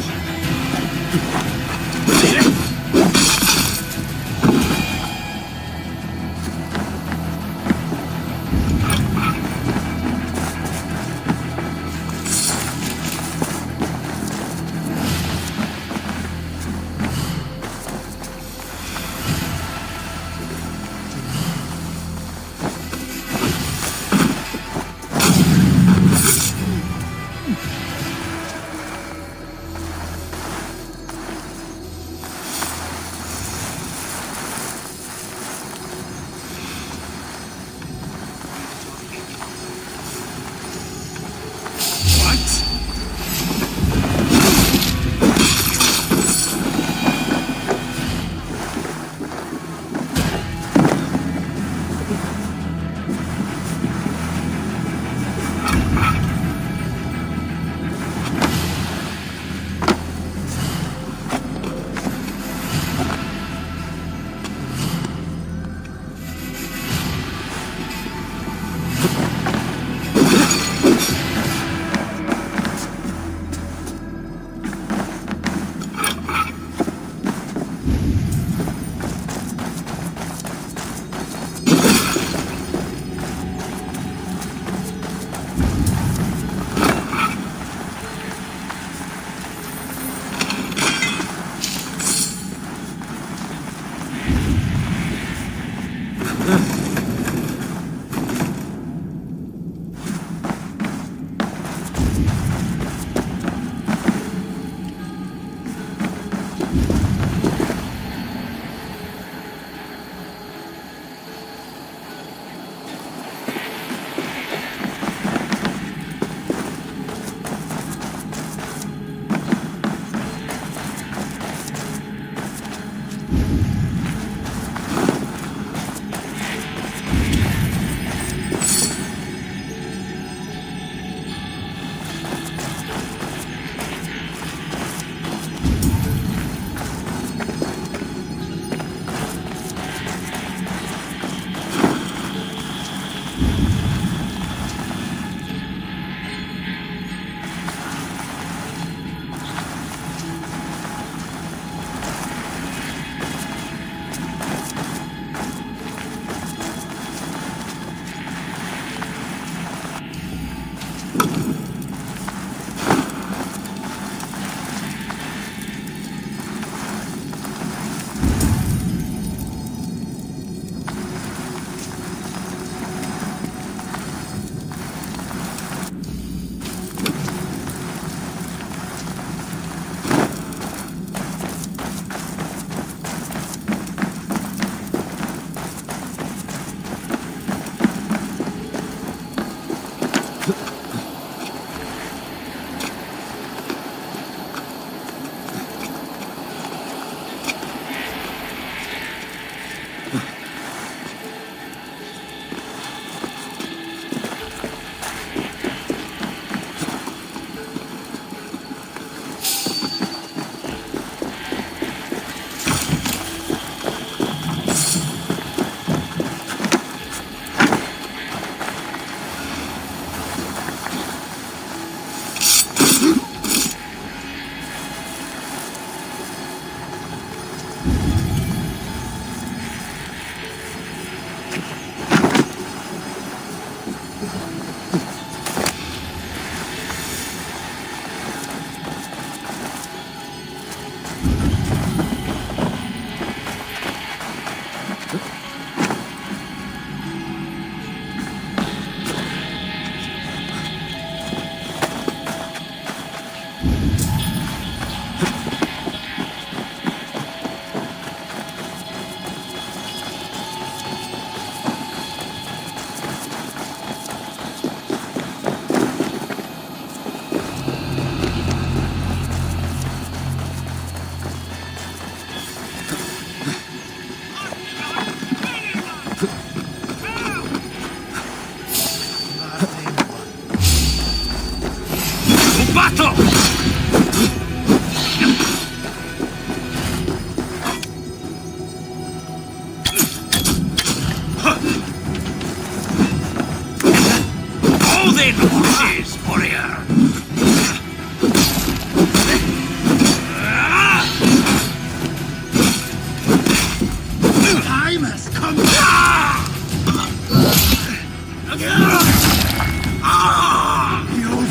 S5: Your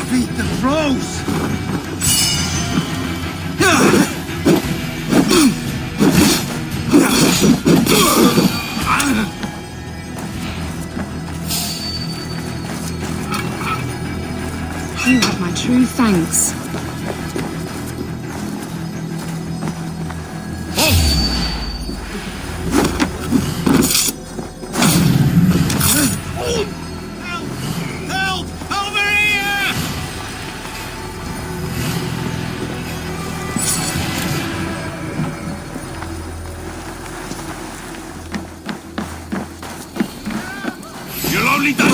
S5: feet the froze!
S12: You have my true thanks.
S1: Help! Over here!
S10: You'll only die.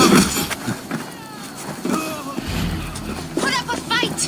S12: Put up a fight!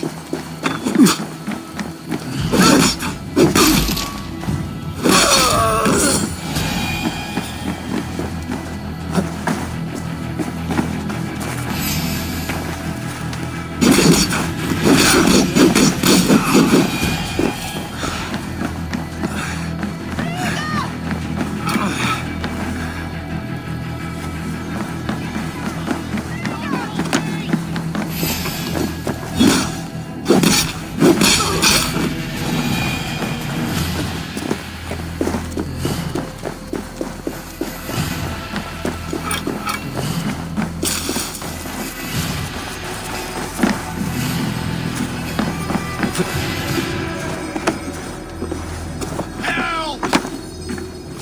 S1: Help!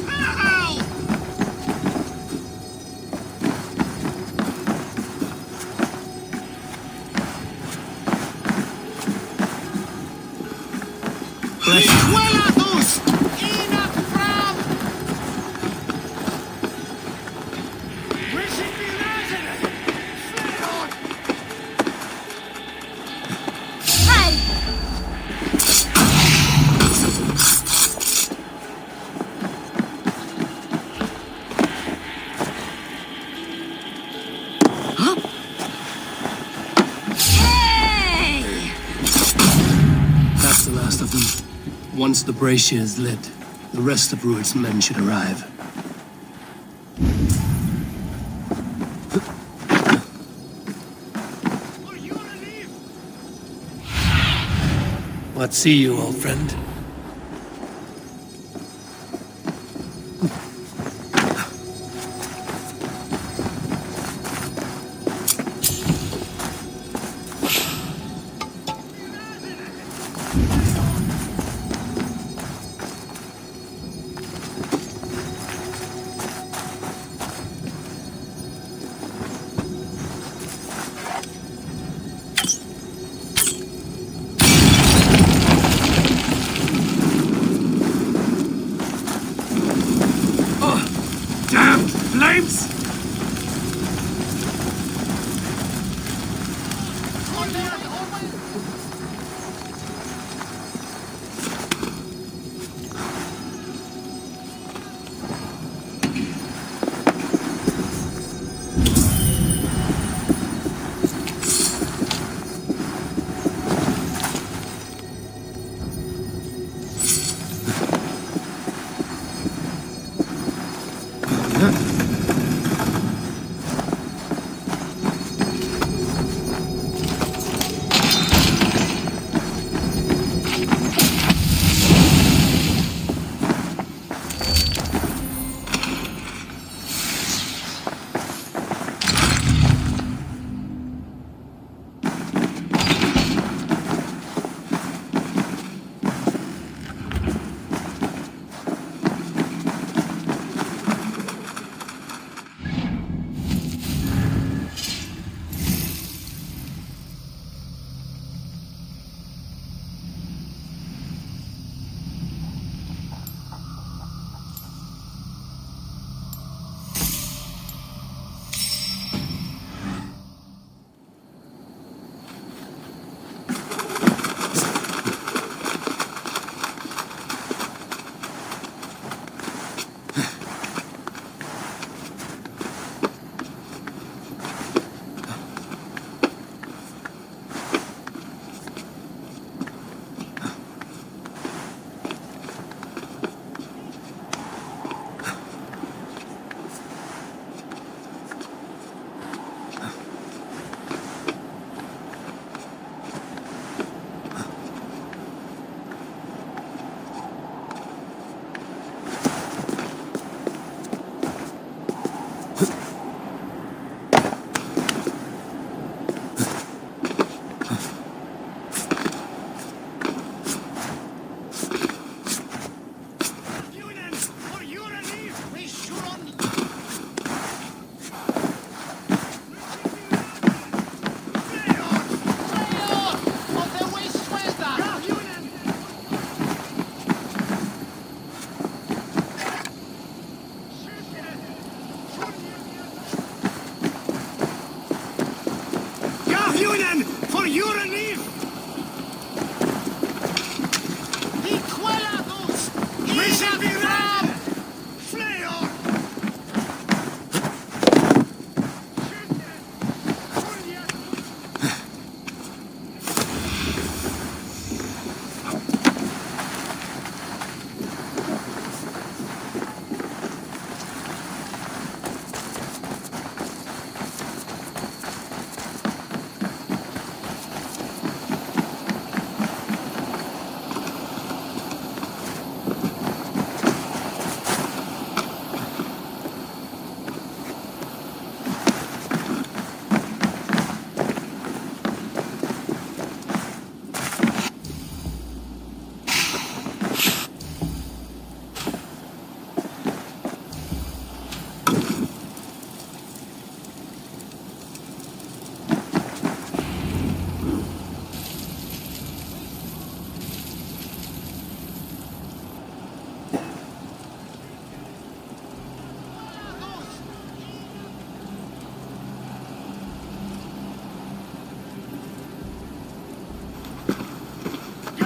S1: Help! Igualados! Enough from! Wishing me resident!
S4: That's the last of them. Once the brazier is lit, the rest of Rued's men should arrive. What see you, old friend?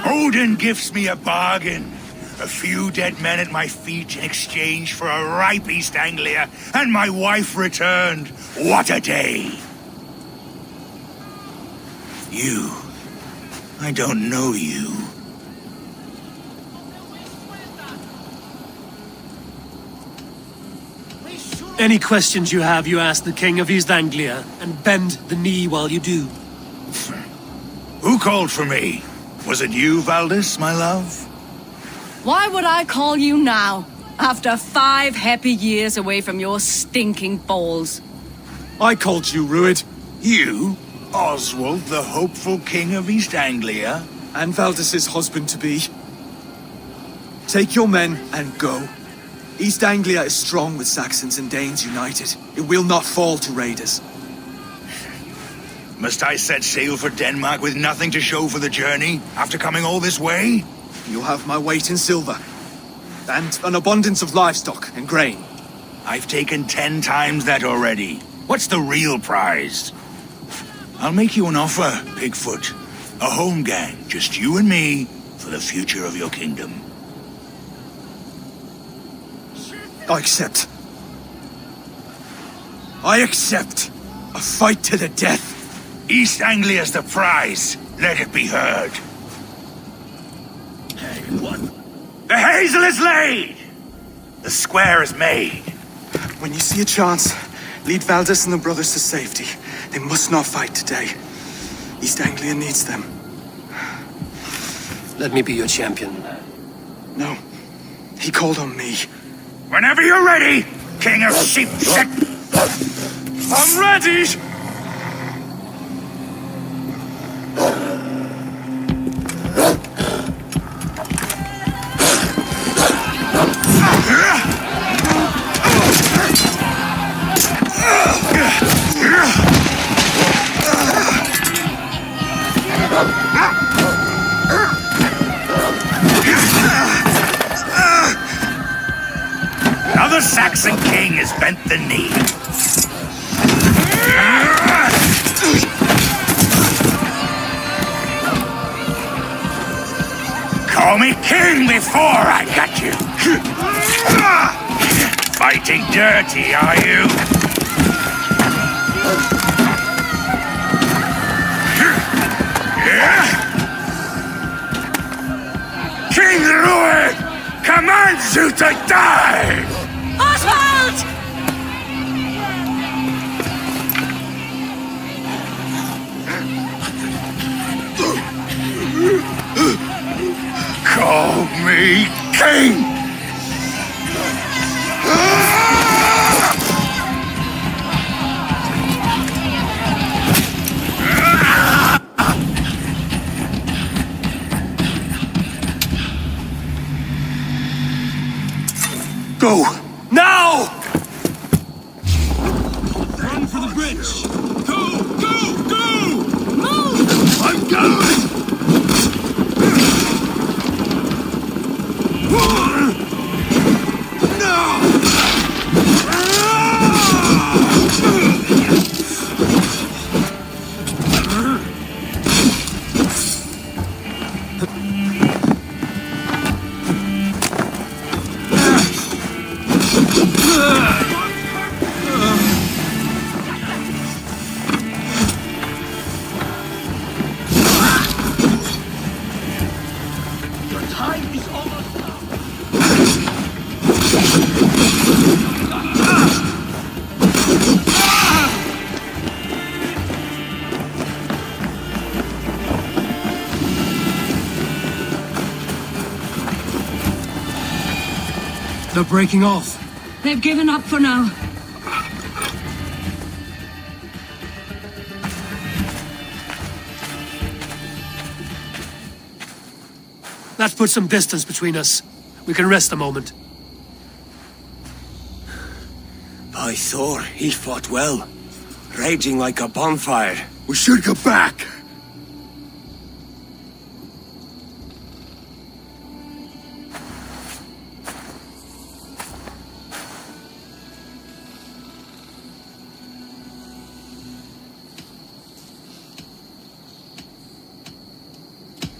S3: Odin gives me a bargain. A few dead men at my feet in exchange for a ripe East Anglia, and my wife returned. What a day! You. I don't know you.
S4: Any questions you have, you ask the King of East Anglia, and bend the knee while you do.
S3: Who called for me? Was it you, Valdis, my love?
S6: Why would I call you now, after 5 happy years away from your stinking balls?
S2: I called you, Rued.
S3: You? Oswald, the hopeful King of East Anglia?
S2: And Valdis's husband-to-be. Take your men and go. East Anglia is strong with Saxons and Danes united. It will not fall to raiders.
S3: Must I set sail for Denmark with nothing to show for the journey, after coming all this way?
S2: You'll have my weight in silver. And an abundance of livestock and grain.
S3: I've taken 10 times that already. What's the real prize? I'll make you an offer, Pigfoot. A home gang, just you and me, for the future of your kingdom.
S2: I accept. I accept. A fight to the death.
S3: East Anglia's the prize. Let it be heard. The hazel is laid! The square is made.
S2: When you see a chance, lead Valdis and the brothers to safety. They must not fight today. East Anglia needs them.
S4: Let me be your champion.
S2: No. He called on me.
S3: Whenever you're ready, King of Sheep Shit!
S2: I'm ready!
S3: Another Saxon king has bent the knee. Call me king before I got you. Fighting dirty, are you? King Rued commands you to die!
S6: Oswald!
S3: Call me king!
S2: Go! Now!
S1: Run for the bridge! Go! Go! Go!
S6: Move!
S1: I'm going!
S4: They're breaking off.
S6: They've given up for now.
S4: That puts some distance between us. We can rest a moment.
S7: By Thor, he fought well. Raging like a bonfire.
S5: We should go back.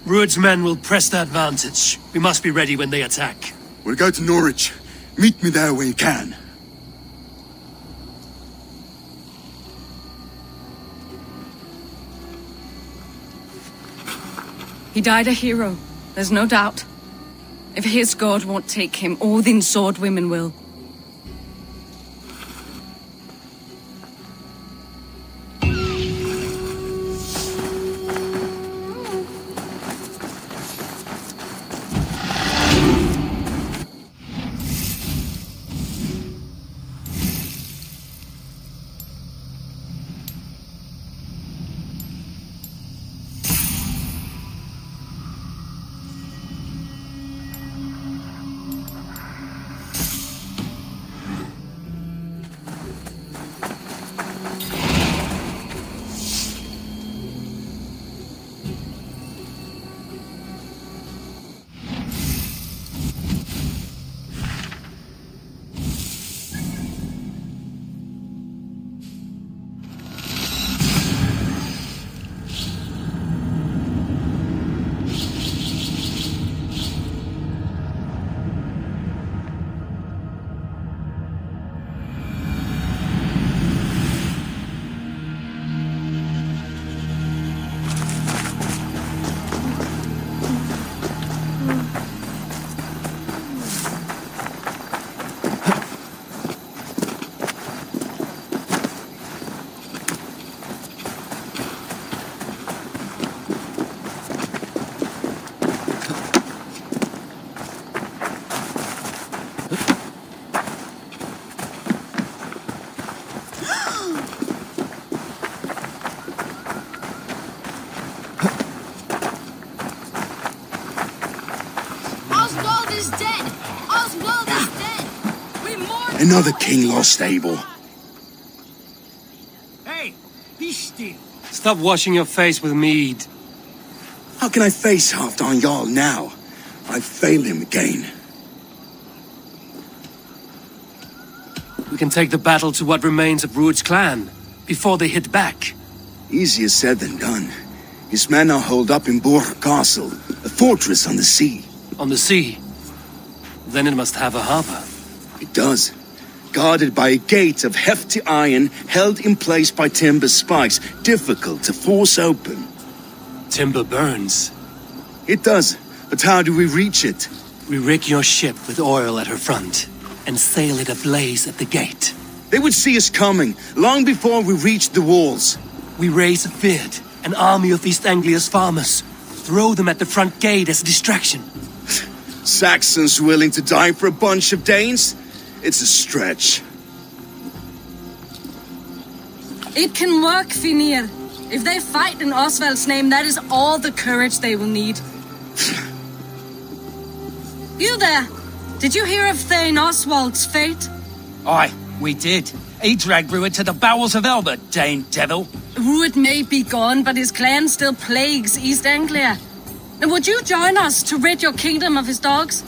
S4: Rued's men will press the advantage. We must be ready when they attack.
S5: We'll go to Norwich. Meet me there when you can.
S6: He died a hero, there's no doubt. If his god won't take him, Odin's sword women will.
S12: Oswald is dead! Oswald is dead! We mourn.
S5: Another king lost, Eivor.
S8: Hey, be still.
S4: Stop washing your face with mead.
S5: How can I face Halfdan Jarl now? I failed him again.
S4: We can take the battle to what remains of Rued's clan, before they hit back.
S5: Easier said than done. His men are holed up in Borg Castle, a fortress on the sea.
S4: On the sea? Then it must have a harbor.
S5: It does. Guarded by a gate of hefty iron, held in place by timber spikes, difficult to force open.
S4: Timber burns.
S5: It does, but how do we reach it?
S4: We rig your ship with oil at her front, and sail it ablaze at the gate.
S5: They would see us coming, long before we reached the walls.
S4: We raise a Finnr, an army of East Anglia's farmers. Throw them at the front gate as a distraction.
S5: Saxons willing to die for a bunch of Danes? It's a stretch.
S6: It can work, Finnr. If they fight in Oswald's name, that is all the courage they will need. You there! Did you hear of Thane Oswald's fate?
S13: Aye, we did. He dragged Rued to the bowels of Elbert, Dane devil.
S6: Rued may be gone, but his clan still plagues East Anglia. And would you join us to rid your kingdom of his dogs?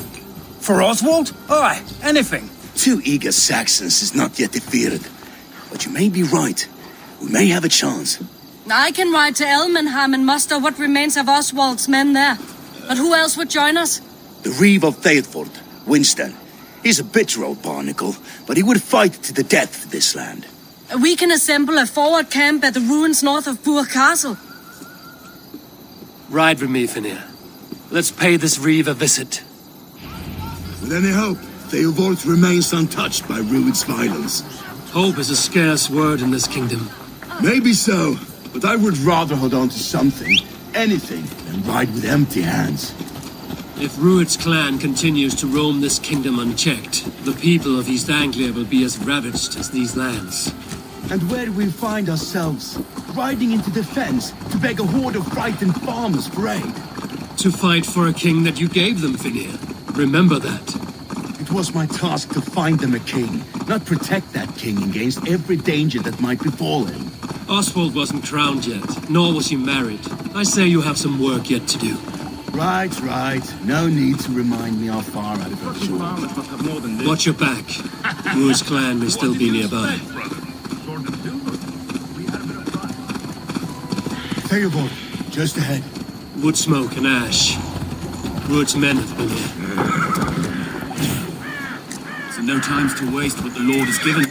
S13: For Oswald? Aye, anything.
S5: 2 eager Saxons is not yet defeated. But you may be right. We may have a chance.
S6: I can ride to Elmenham and muster what remains of Oswald's men there. But who else would join us?
S5: The Reeve of Thetford, Winston. He's a bitter old barnacle, but he would fight to the death for this land.
S6: We can assemble a forward camp at the ruins north of Burg Castle.
S4: Ride with me, Finnr. Let's pay this Reeve a visit.
S5: With any hope, Eivor remains untouched by Rued's violence.
S4: Hope is a scarce word in this kingdom.
S5: Maybe so, but I would rather hold on to something, anything, than ride with empty hands.
S4: If Rued's clan continues to roam this kingdom unchecked, the people of East Anglia will be as ravaged as these lands.
S5: And where do we find ourselves? Riding into defense to beg a horde of frightened farmers for aid.
S4: To fight for a king that you gave them, Finnr. Remember that.
S5: It was my task to find them a king, not protect that king against every danger that might befall him.
S4: Oswald wasn't crowned yet, nor was he married. I say you have some work yet to do.
S5: Right. No need to remind me how far out of the shore.
S4: Watch your back. Rued's clan may still be nearby.
S5: Eivor, just ahead.
S4: Wood smoke and ash. Wood's men have been here.
S1: So no time's to waste what the Lord has given.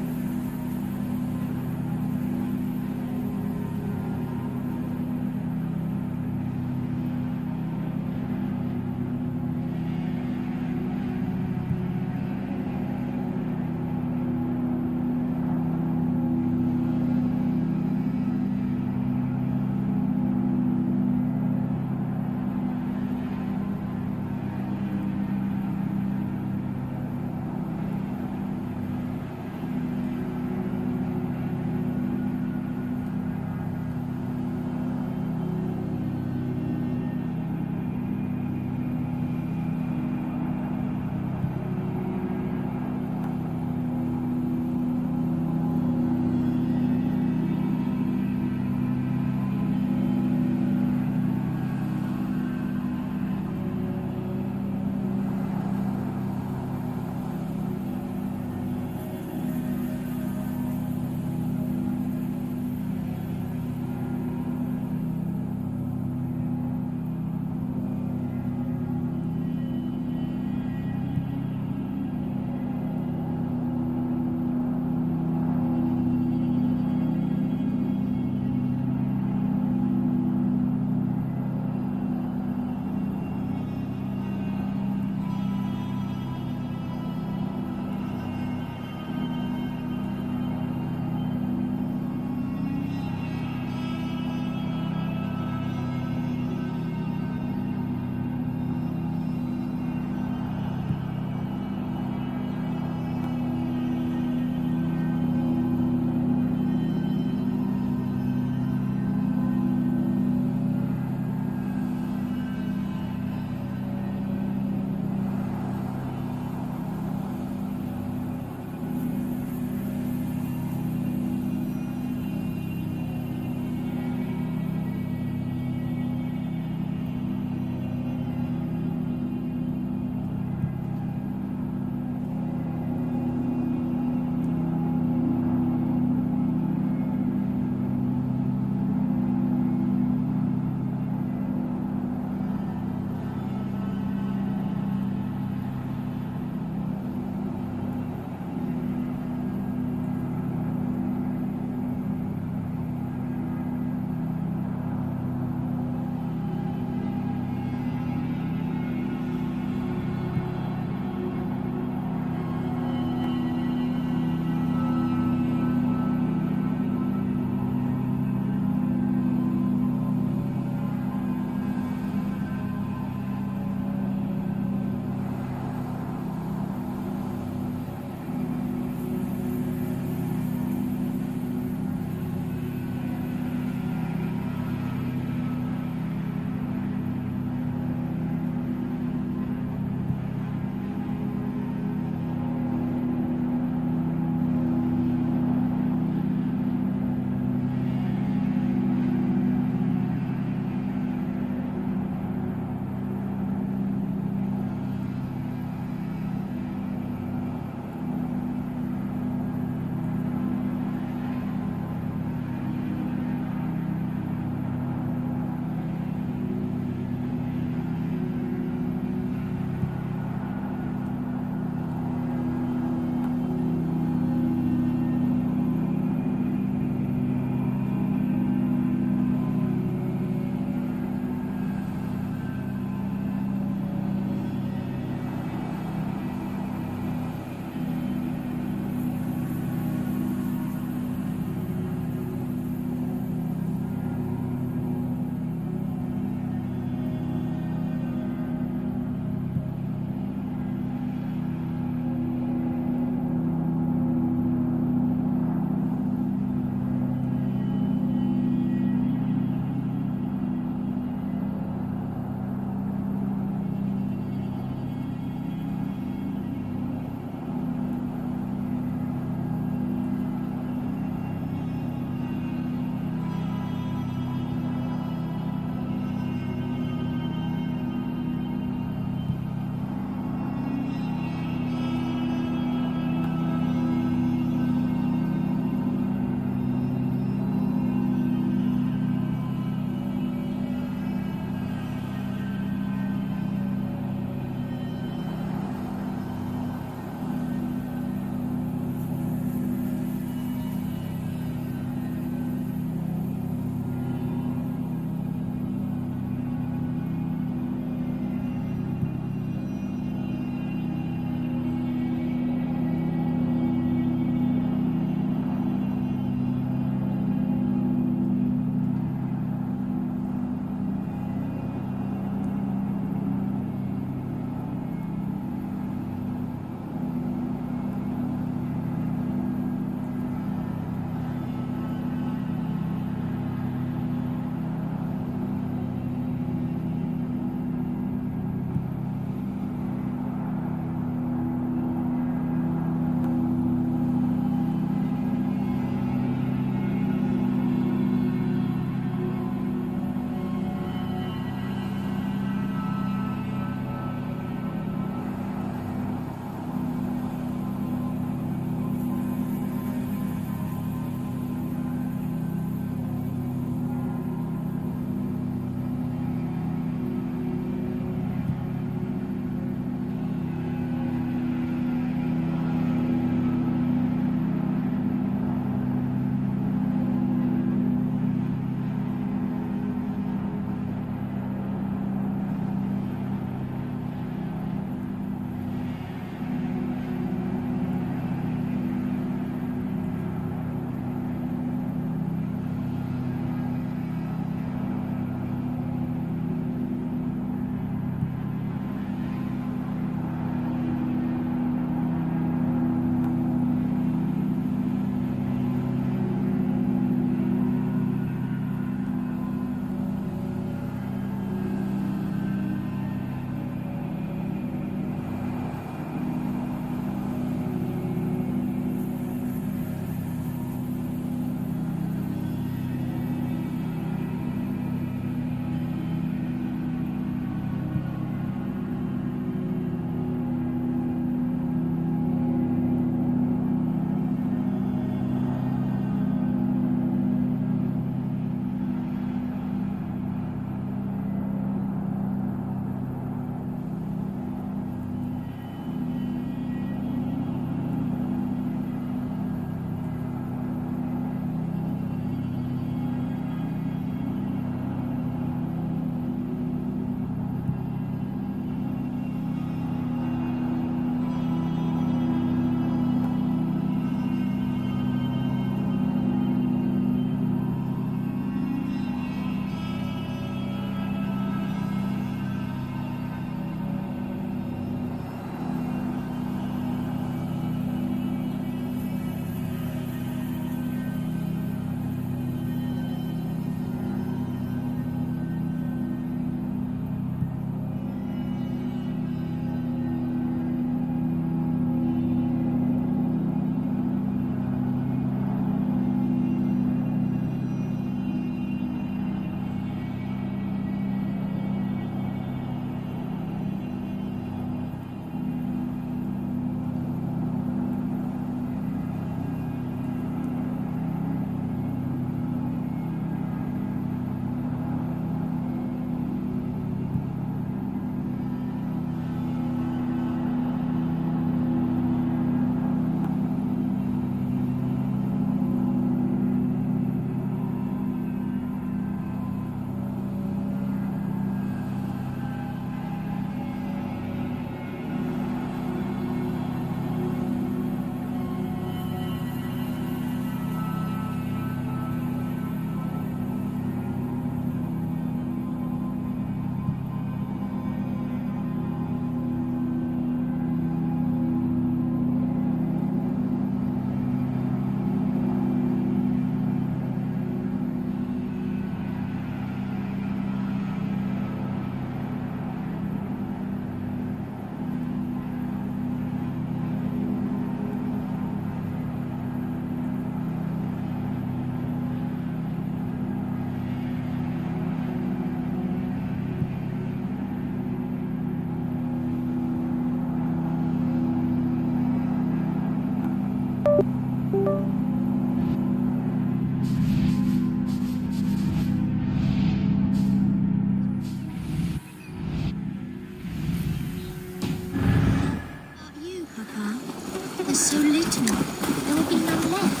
S12: to me, there will be none left.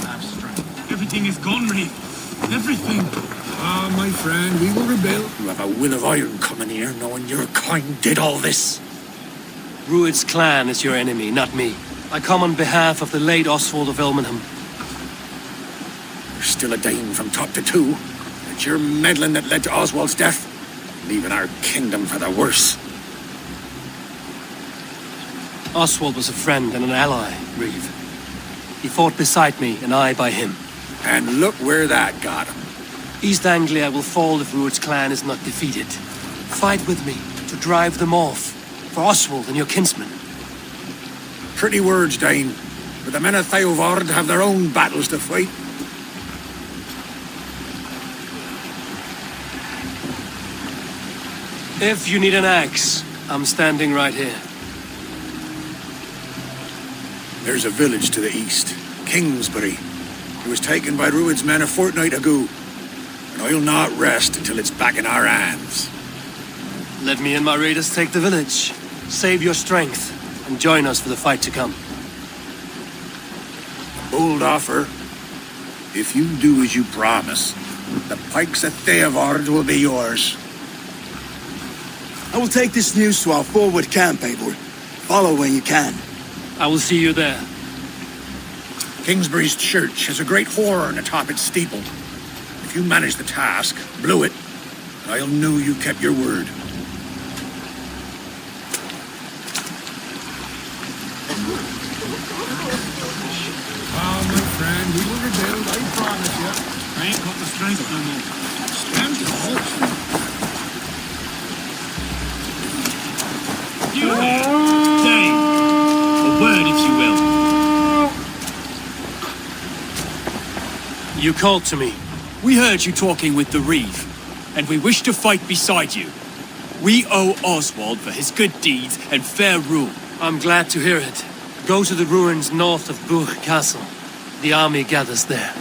S8: Have strength. Everything is gone, Reeve. Everything. Ah, my friend, we will rebuild.
S14: You have a will of iron coming here, knowing your kind did all this.
S4: Rued's clan is your enemy, not me. I come on behalf of the late Oswald of Elmenham.
S14: You're still a Dane from top to two. It's your meddling that led to Oswald's death, leaving our kingdom for the worse.
S4: Oswald was a friend and an ally, Reeve. He fought beside me, and I by him.
S14: And look where that got him.
S4: East Anglia will fall if Rued's clan is not defeated. Fight with me to drive them off, for Oswald and your kinsmen.
S14: Pretty words, Dane. But the men of Eivor have their own battles to fight.
S4: If you need an axe, I'm standing right here.
S14: There's a village to the east, Kingsbury. It was taken by Rued's men a fortnight ago. And I'll not rest until it's back in our hands.
S4: Let me and my raiders take the village. Save your strength, and join us for the fight to come.
S14: A bold offer. If you do as you promise, the pikes of Eivor will be yours.
S5: I will take this news to our forward camp, Eivor. Follow when you can.
S4: I will see you there.
S14: Kingsbury's church has a great horn atop its steeple. If you manage the task, blew it, I'll know you kept your word.
S8: Ah, my friend, we will rebuild, I promise you. I ain't got the strength no more. Stand to You Dane, a word if you will.
S4: You called to me.
S15: We heard you talking with the Reeve, and we wish to fight beside you. We owe Oswald for his good deeds and fair rule.
S4: I'm glad to hear it. Go to the ruins north of Burg Castle. The army gathers there.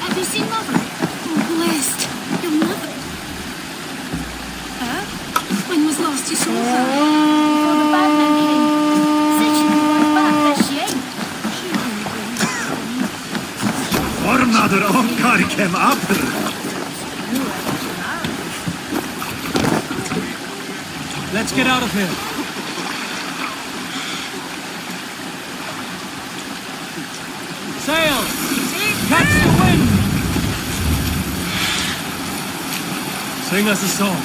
S12: Have you seen Mother? Oh, blessed. Your mother. Her? When was last you saw her? Before the bad man came. Said she'd be right back, but she ain't.
S10: Ornader onkar kem after.
S4: Let's get out of here. Sail! Catch the wind! Sing us a song.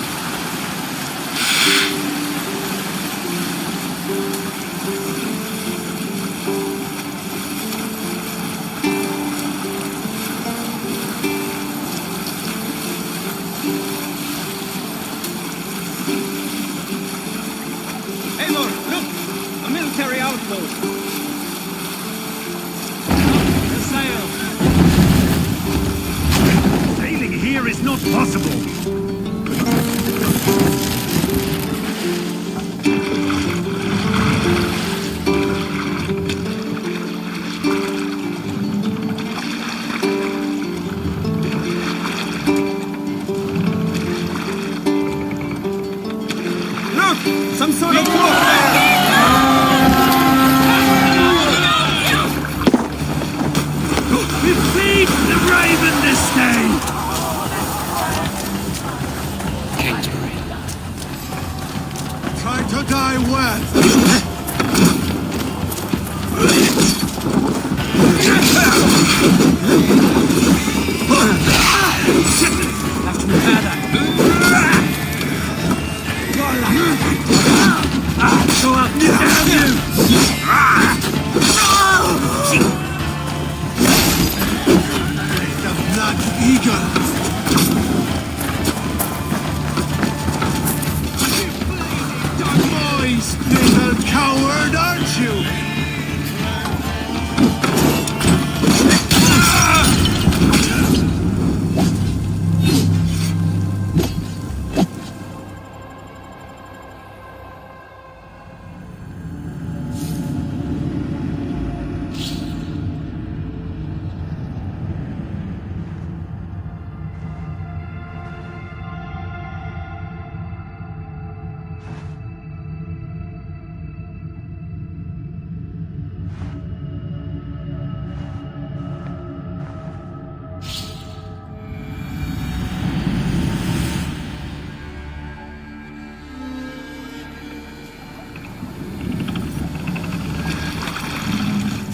S11: Eivor, look! A military outpost.
S4: The sail!
S10: Sailing here is not possible.
S11: Look! Some sort of warfare!
S10: We feed the raven this day.
S4: Kingsbury.
S1: Try to die well.
S4: Have to repair that.
S10: Go up, damn
S1: The blood eagle. Boys, little coward, aren't you?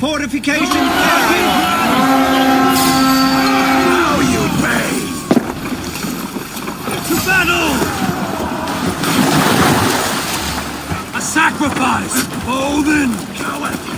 S1: fortifications now you pay! To battle! A sacrifice! Bolden! Coward!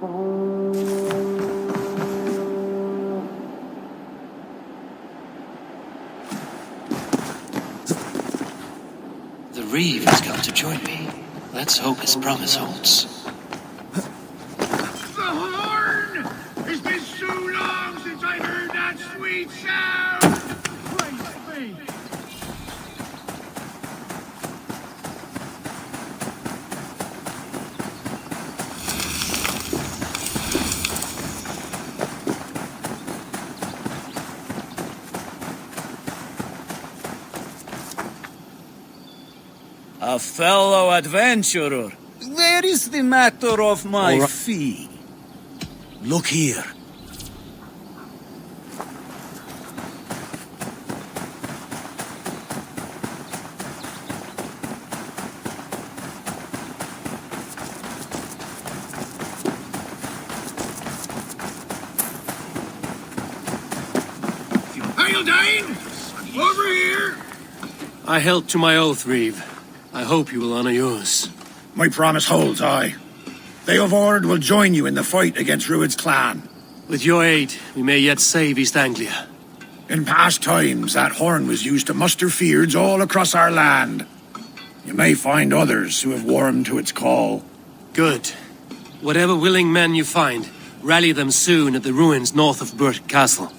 S4: The Reeve has come to join me. Let's hope his promise holds.
S14: The horn! It's been so long since I heard that sweet sound! Praise be!
S13: A fellow adventurer. Where is the matter of my fee? Look here.
S14: Hail, Dane! Over here!
S4: I held to my oath, Reeve. I hope you will honor yours.
S14: My promise holds, aye. Eivor will join you in the fight against Rued's clan.
S4: With your aid, we may yet save East Anglia.
S14: In past times, that horn was used to muster fyrds all across our land. You may find others who have warmed to its call.
S4: Good. Whatever willing men you find, rally them soon at the ruins north of Burt Castle.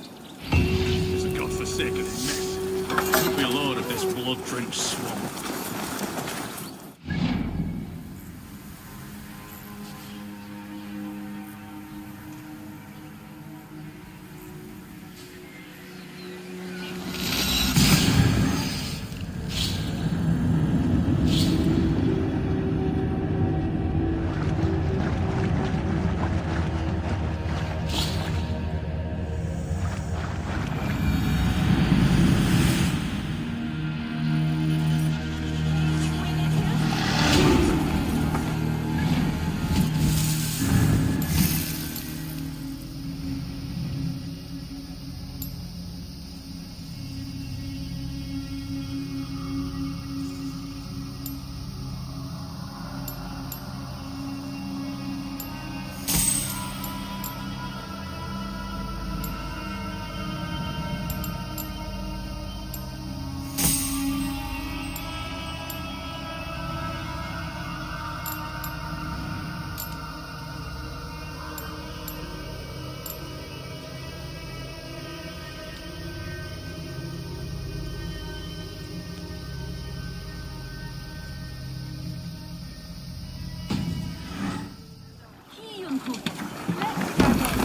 S10: It's a godforsaken mess. Could be lord of this blood-drenched swamp.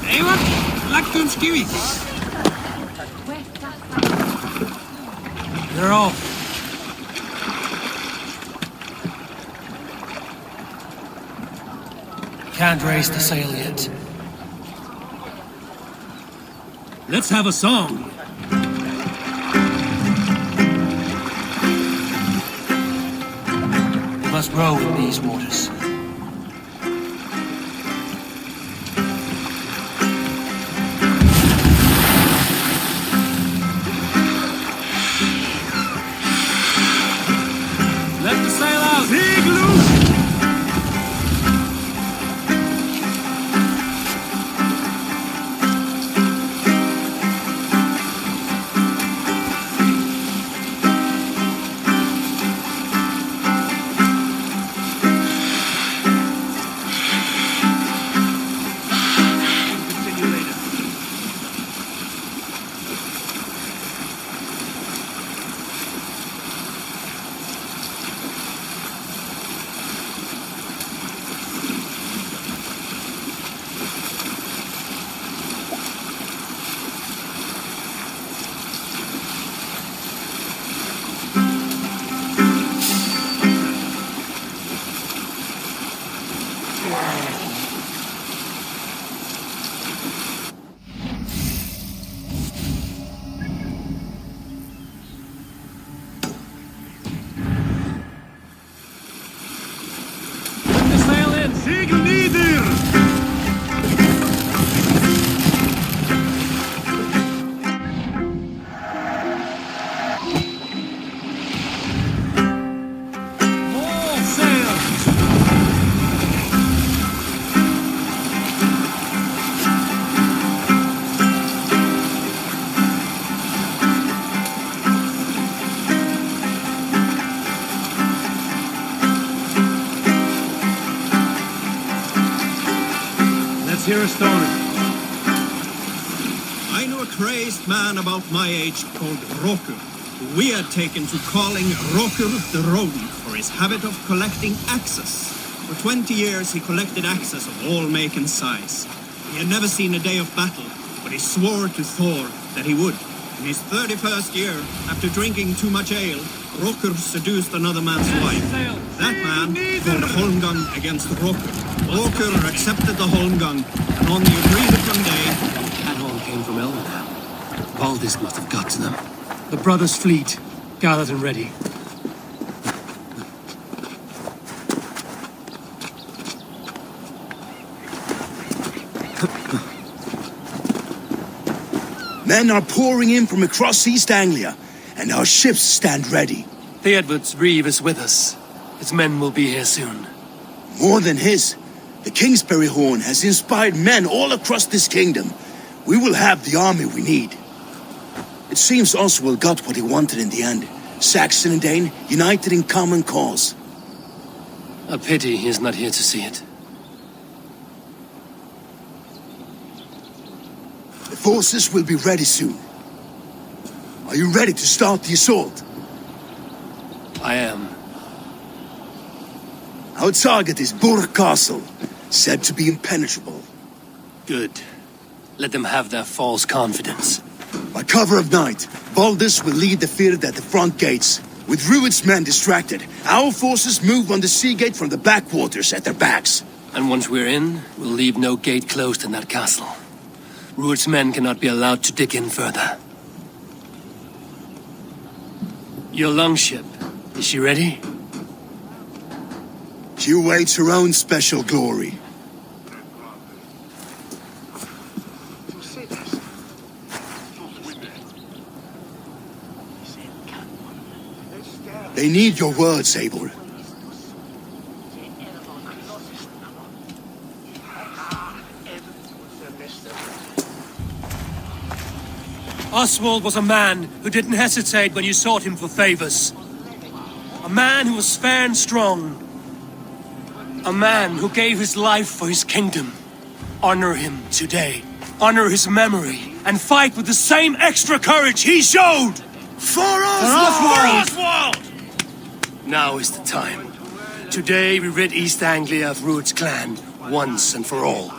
S1: Eivor, lagtum skiwi.
S4: They're off. Can't raise the sail yet.
S1: Let's have a song.
S4: We must row in these waters.
S1: Let the sail out. Big loose. hear a story. I know a crazed man about my age called Roku, who we had taken to calling Roku the Rodent for his habit of collecting axes. For 20 years he collected axes of all make and size. He had never seen a day of battle, but he swore to Thor that he would. In his 31st year, after drinking too much ale, Rokur seduced another man's wife. That man called Holmgang against Rokur. Rokur accepted the Holmgang, and on the agreed-upon day...
S4: That all came from Elmer. Valdis must have got to them. The brothers' fleet, gathered and ready.
S5: Men are pouring in from across East Anglia, and our ships stand ready.
S4: The Edward's Reeve is with us. His men will be here soon.
S5: More than his, the Kingsbury Horn has inspired men all across this kingdom. We will have the army we need. It seems Oswald got what he wanted in the end. Saxon and Dane united in common cause.
S4: A pity he is not here to see it.
S5: The forces will be ready soon. Are you ready to start the assault?
S4: I am.
S5: Our target is Burg Castle, said to be impenetrable.
S4: Good. Let them have their false confidence.
S5: By cover of night, Valdis will lead the Finnr at the front gates. With Rued's men distracted, our forces move on the sea gate from the backwaters at their backs.
S4: And once we're in, we'll leave no gate closed in that castle. Rued's men cannot be allowed to dig in further. Your longship, is she ready?
S5: She awaits her own special glory. They need your words, Eivor.
S4: Oswald was a man who didn't hesitate when you sought him for favors. A man who was fair and strong. A man who gave his life for his kingdom. Honor him today. Honor his memory. And fight with the same extra courage he showed!
S5: For Oswald!
S4: For Oswald! Now is the time. Today we rid East Anglia of Rued's clan, once and for all.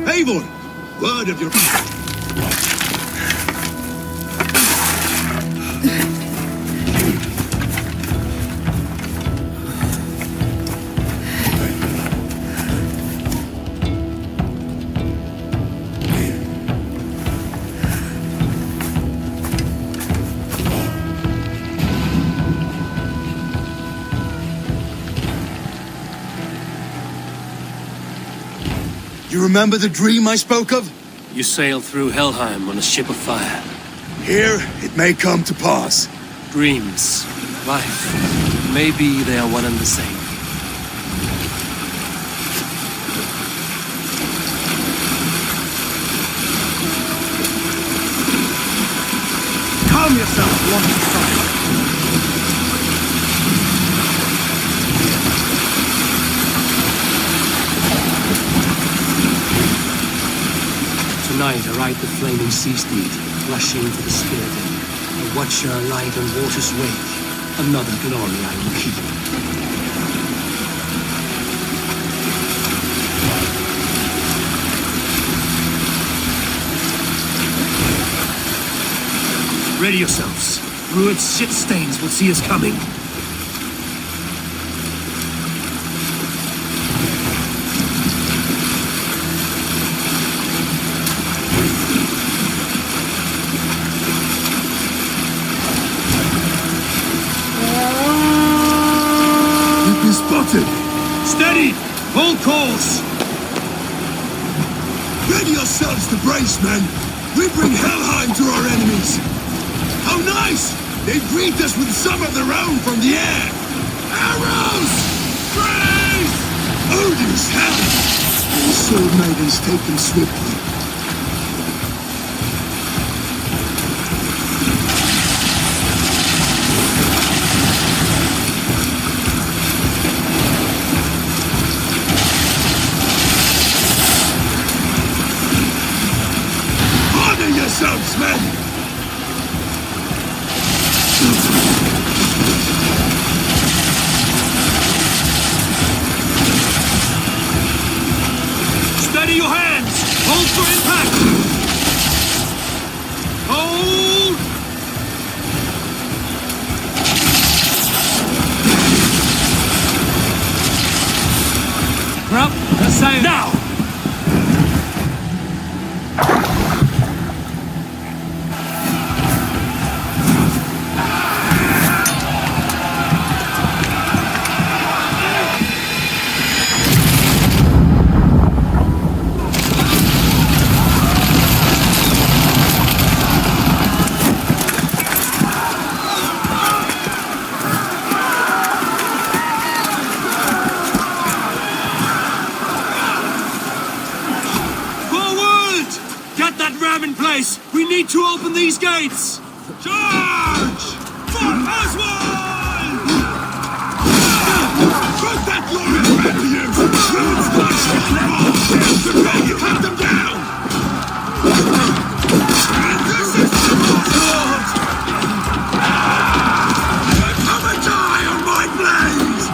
S1: Eivor! Word of your...
S5: You remember the dream I spoke of?
S4: You sailed through Helheim on a ship of fire.
S5: Here, it may come to pass.
S4: Dreams, life, maybe they are one and the same.
S1: Calm yourself, one at a time.
S4: Tonight I ride the flaming sea steed, rushing for the spirit end. A watcher light on water's wake. Another glory I will keep. Ready yourselves. Rued's shit stains will see us coming.
S5: Spotted!
S1: Steady! Hold course!
S5: Ready yourselves to brace, men! We bring Helheim to our enemies! How nice! They greet us with some of their own from the air! Arrows! Praise! Odin's help! The sword maidens take them swiftly. Honor yourselves, men!
S10: Steady your hands! Hold for impact! Hold!
S15: Grub, let's say
S10: Now!
S8: We need to open these gates! Charge! For Oswald! Put that glorious man to use! Ruins march your balls! You cut them down! This is Oswald! Come and die on my blades!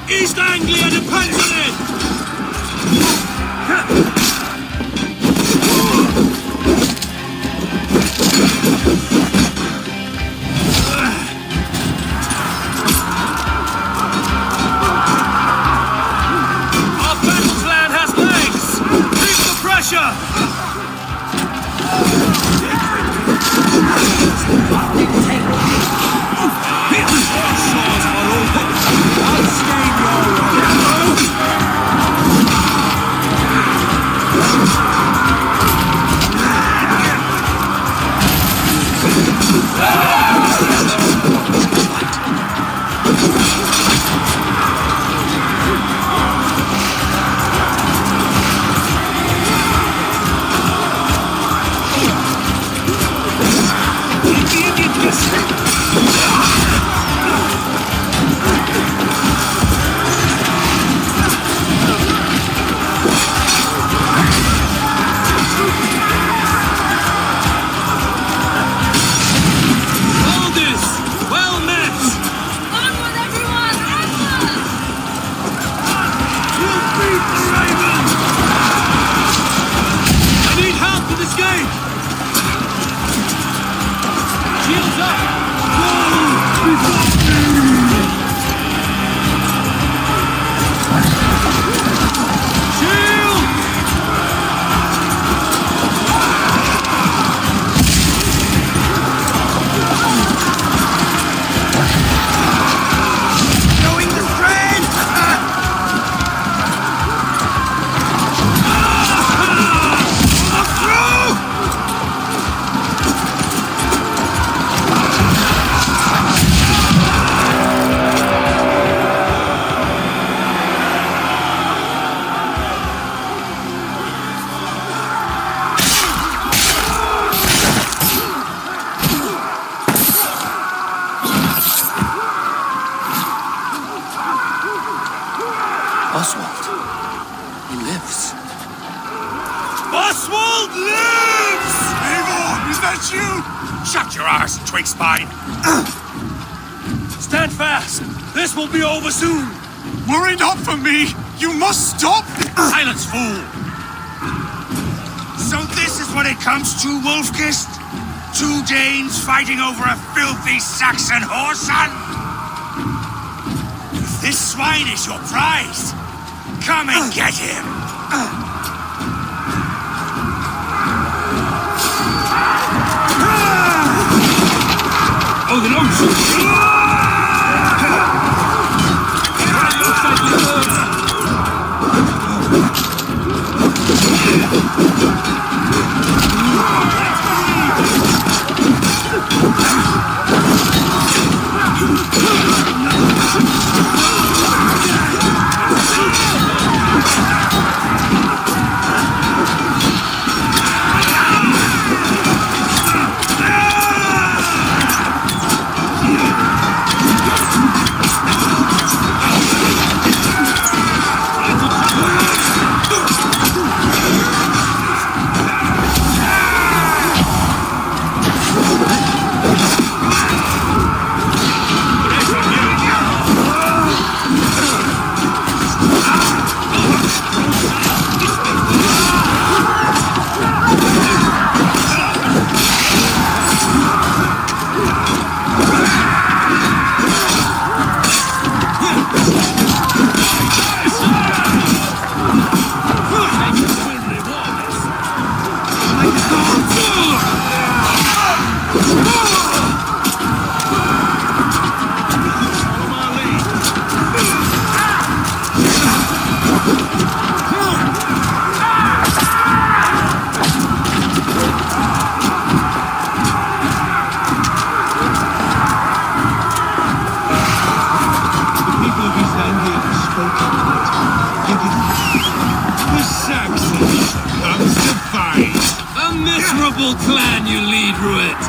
S10: East Anglia depends on it! Our battle plan has legs! Keep the pressure!
S4: Oswald. He lives.
S3: Oswald lives! Eivor, is that you? Shut your arse, twig spine.
S10: Stand fast! This will be over soon!
S2: Worry not for me! You must stop!
S3: Silence, fool! So this is what it comes to, Wolf-Kissed? 2 Danes fighting over a filthy Saxon whoreson? If this swine is your prize, come and get him!
S10: Oh, the nose!
S8: Clan you lead, Ruit.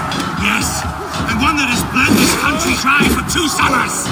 S3: Yes, and one that has bled this country dry for 2 summers.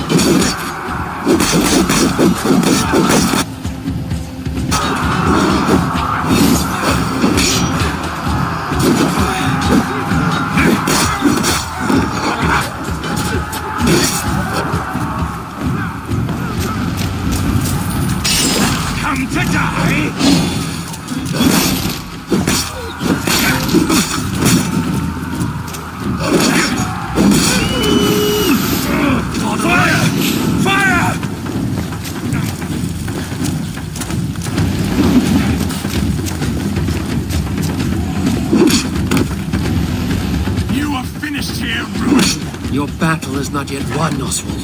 S4: Your battle is not yet won, Oswald.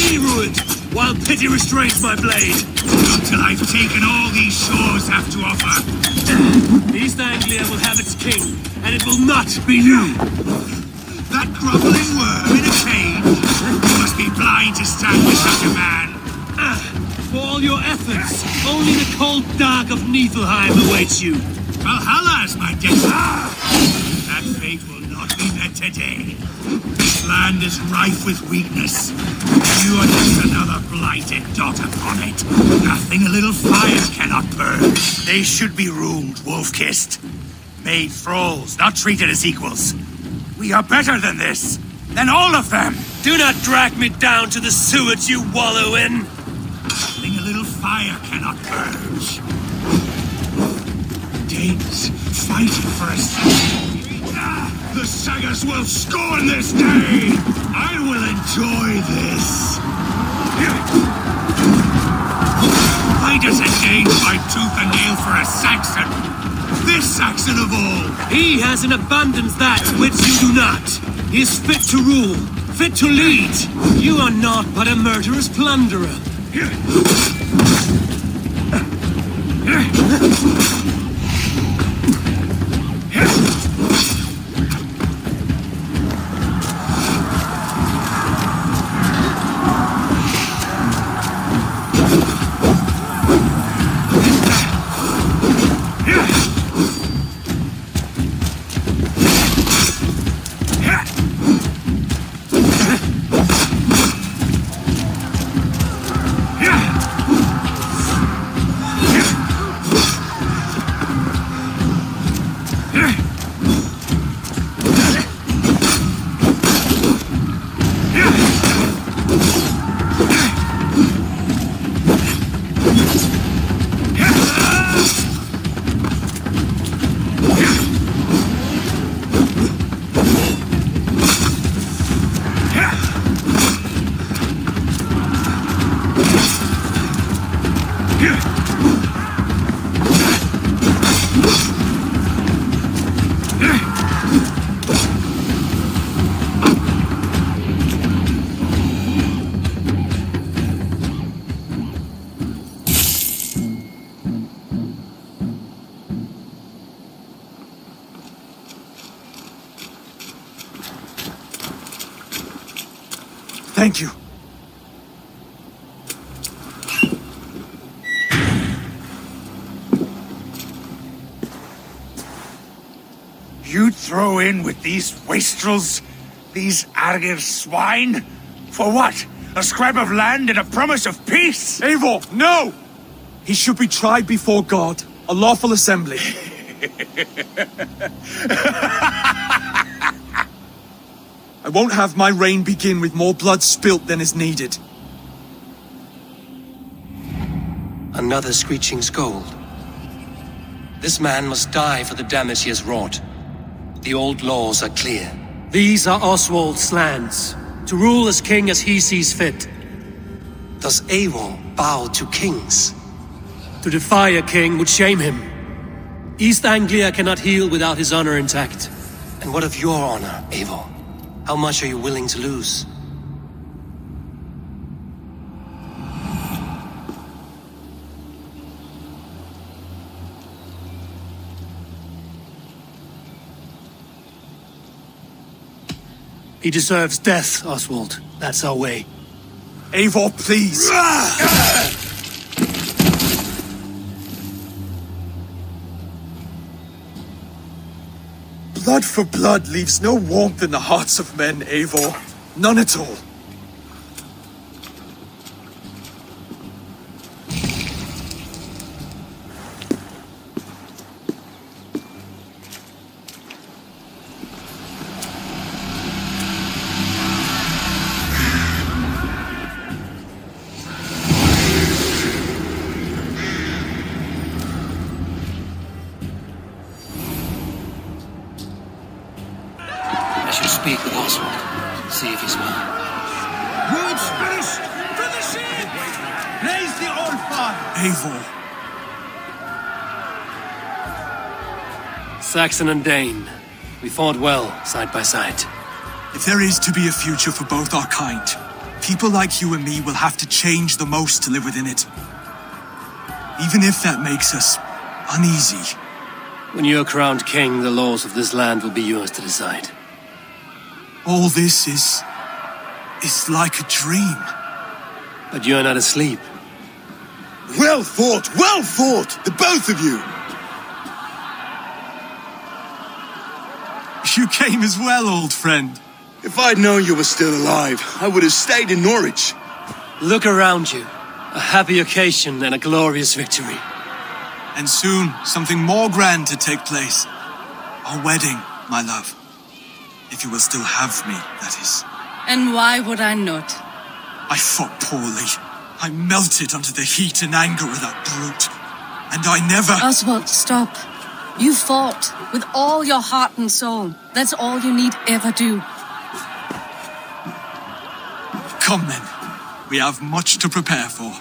S3: Be ruined, while pity restrains my blade. Not till I've taken all these shores have to offer.
S4: East Anglia will have its king, and it will not be you.
S3: That groveling worm in a cage. You must be blind to stand with such a man.
S4: For all your efforts, only the cold dark of Niflheim awaits you.
S3: Valhalla is my destiny. That fate will not be met today. This land is rife with weakness. You are just another blighted dot upon it. Nothing a little fire cannot burn. They should be ruled, wolf-kissed. Made thralls, not treated as equals. We are better than this. Than all of them.
S4: Do not drag me down to the sewage you wallow in.
S3: Nothing a little fire cannot purge. Danes fighting for us. The Sagas will scorn this day! I will enjoy this! Why does a Dane fight tooth and nail for a Saxon? This Saxon of all!
S4: He has an abundance that which you do not. He is fit to rule, fit to lead. You are not but a murderous plunderer.
S2: Thank you.
S3: You'd throw in with these wastrels? These Argir swine? For what? A scrap of land and a promise of peace?
S2: Eivor, no! He should be tried before God, a lawful assembly. I won't have my reign begin with more blood spilt than is needed.
S4: Another screeching scold. This man must die for the damage he has wrought. The old laws are clear. These are Oswald's lands, to rule as king as he sees fit. Does Eivor bow to kings? To defy a king would shame him. East Anglia cannot heal without his honor intact. And what of your honor, Eivor? How much are you willing to lose? He deserves death, Oswald. That's our way.
S2: Eivor, please! Blood for blood leaves no warmth in the hearts of men, Eivor. None at all.
S4: Speak with Oswald. See if he's well.
S3: Words finished! For the ship! Raise the old father!
S2: Eivor.
S4: Saxon and Dane. We fought well, side by side.
S2: If there is to be a future for both our kind, people like you and me will have to change the most to live within it. Even if that makes us uneasy.
S4: When you're crowned king, the laws of this land will be yours to decide.
S2: All this is like a dream.
S4: But you're not asleep.
S5: Well fought, the both of you!
S2: You came as well, old friend.
S5: If I'd known you were still alive, I would have stayed in Norwich.
S4: Look around you. A happy occasion and a glorious victory.
S2: And soon, something more grand to take place. Our wedding, my love. If you will still have me, that is.
S6: And why would I not?
S2: I fought poorly. I melted under the heat and anger of that brute. And I never...
S6: Oswald, stop. You fought with all your heart and soul. That's all you need ever do.
S2: Come then. We have much to prepare for.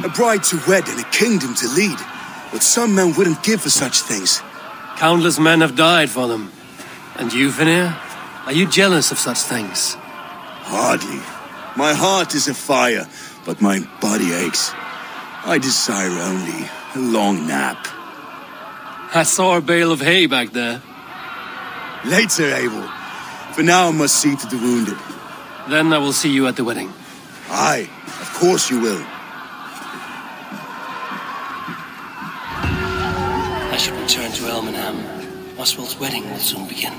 S5: A bride to wed and a kingdom to lead. But some men wouldn't give for such things.
S4: Countless men have died for them. And you, Finnr? Are you jealous of such things?
S5: Hardly. My heart is afire, but my body aches. I desire only a long nap.
S4: I saw a bale of hay back there.
S5: Later, Eivor. For now I must see to the wounded.
S4: Then I will see you at the wedding.
S5: Aye, of course you will.
S4: I should return to Elmenham. Oswald's wedding will soon begin.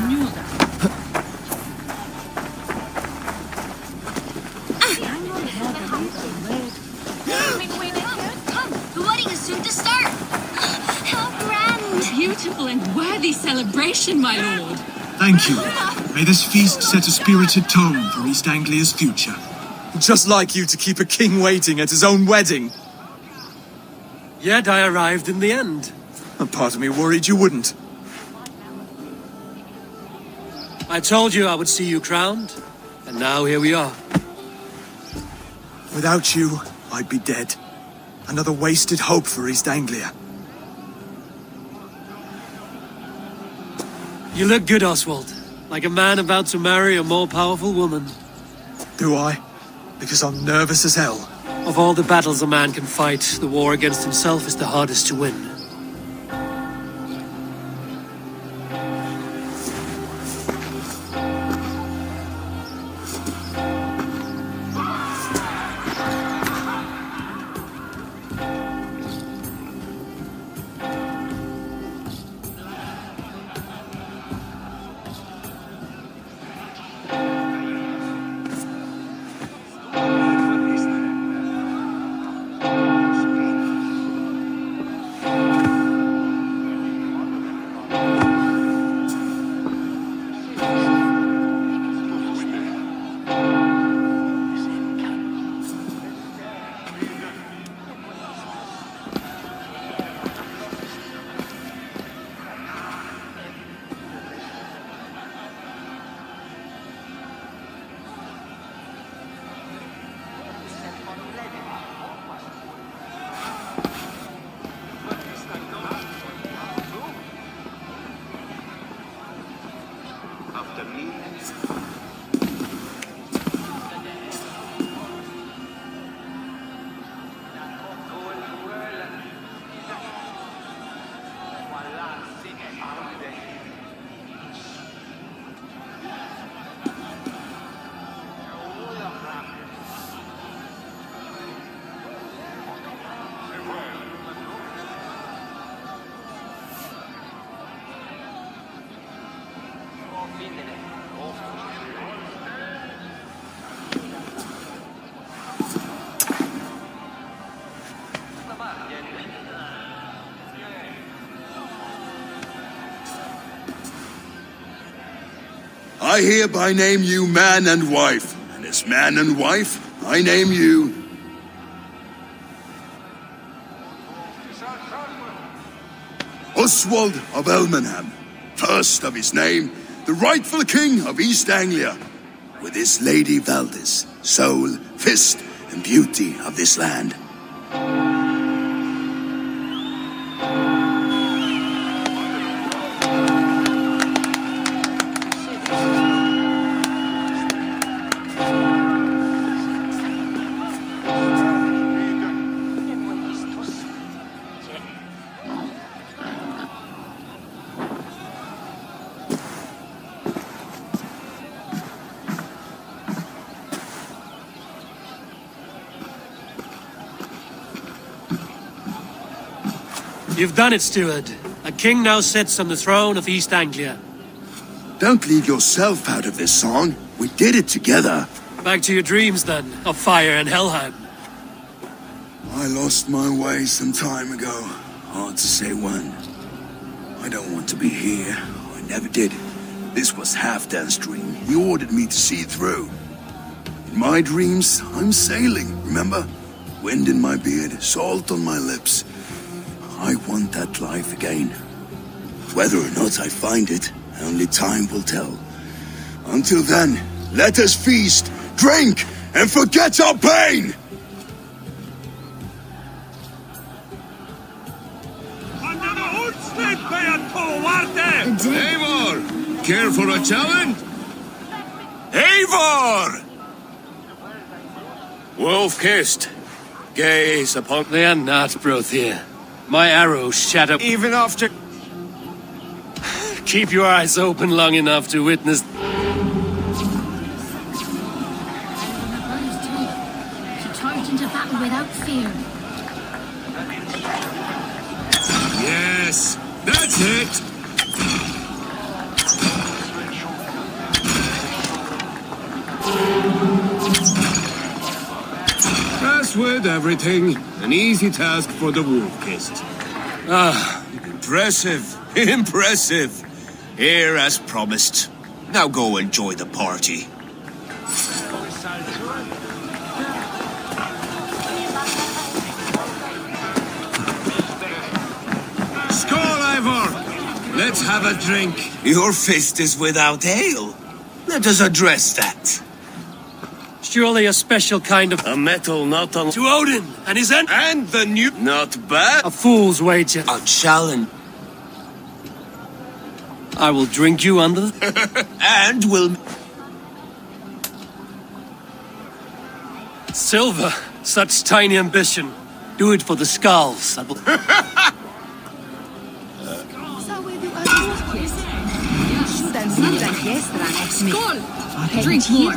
S12: knew that.
S16: Come, the wedding is soon to start. How grand!
S17: Beautiful and worthy celebration, my lord.
S2: Thank you. May this feast set a spirited tone for East Anglia's future. Just like you to keep a king waiting at his own wedding.
S4: Yet I arrived in the end.
S2: A part of me worried you wouldn't.
S4: I told you I would see you crowned, and now here we are.
S2: Without you, I'd be dead. Another wasted hope for East Anglia.
S4: You look good, Oswald. Like a man about to marry a more powerful woman.
S2: Do I? Because I'm nervous as hell.
S4: Of all the battles a man can fight, the war against himself is the hardest to win.
S5: I hereby name you man and wife, and as man and wife, I name you Oswald of Elmenham, first of his name, the rightful king of East Anglia, with his lady Valdis, soul, fist, and beauty of this land.
S4: You've done it, Steward. A king now sits on the throne of East Anglia.
S5: Don't leave yourself out of this song. We did it together.
S4: Back to your dreams, then, of fire and Helheim.
S5: I lost my way some time ago. Hard to say when. I don't want to be here. I never did. This was Halfdan's dream. He ordered me to see it through. In my dreams, I'm sailing, remember? Wind in my beard, salt on my lips. I want that life again. Whether or not I find it, only time will tell. Until then, let us feast, drink, and forget our pain!
S9: Eivor! Care for a challenge? Eivor! Wolf-kissed. Gaze upon...
S4: They are not, Brothir. My arrow shatter
S9: even after...
S4: Keep your eyes open long enough to witness...
S12: She charged into battle without fear.
S9: Yes, that's it!
S18: As with everything, an easy task for the wolf-kissed.
S9: Ah, impressive. Impressive. Here as promised. Now go enjoy the party.
S18: Skål, Eivor! Let's have a drink.
S9: Your fist is without ale. Let us address that.
S4: Surely a special kind of...
S9: A metal not on...
S4: To Odin and his end...
S9: And the new... Not bad.
S4: A fool's wager.
S9: A challenge.
S4: I will drink you under...
S9: And will...
S4: Silver. Such tiny ambition. Do it for the skulls. I will...
S17: Skål! Drink more.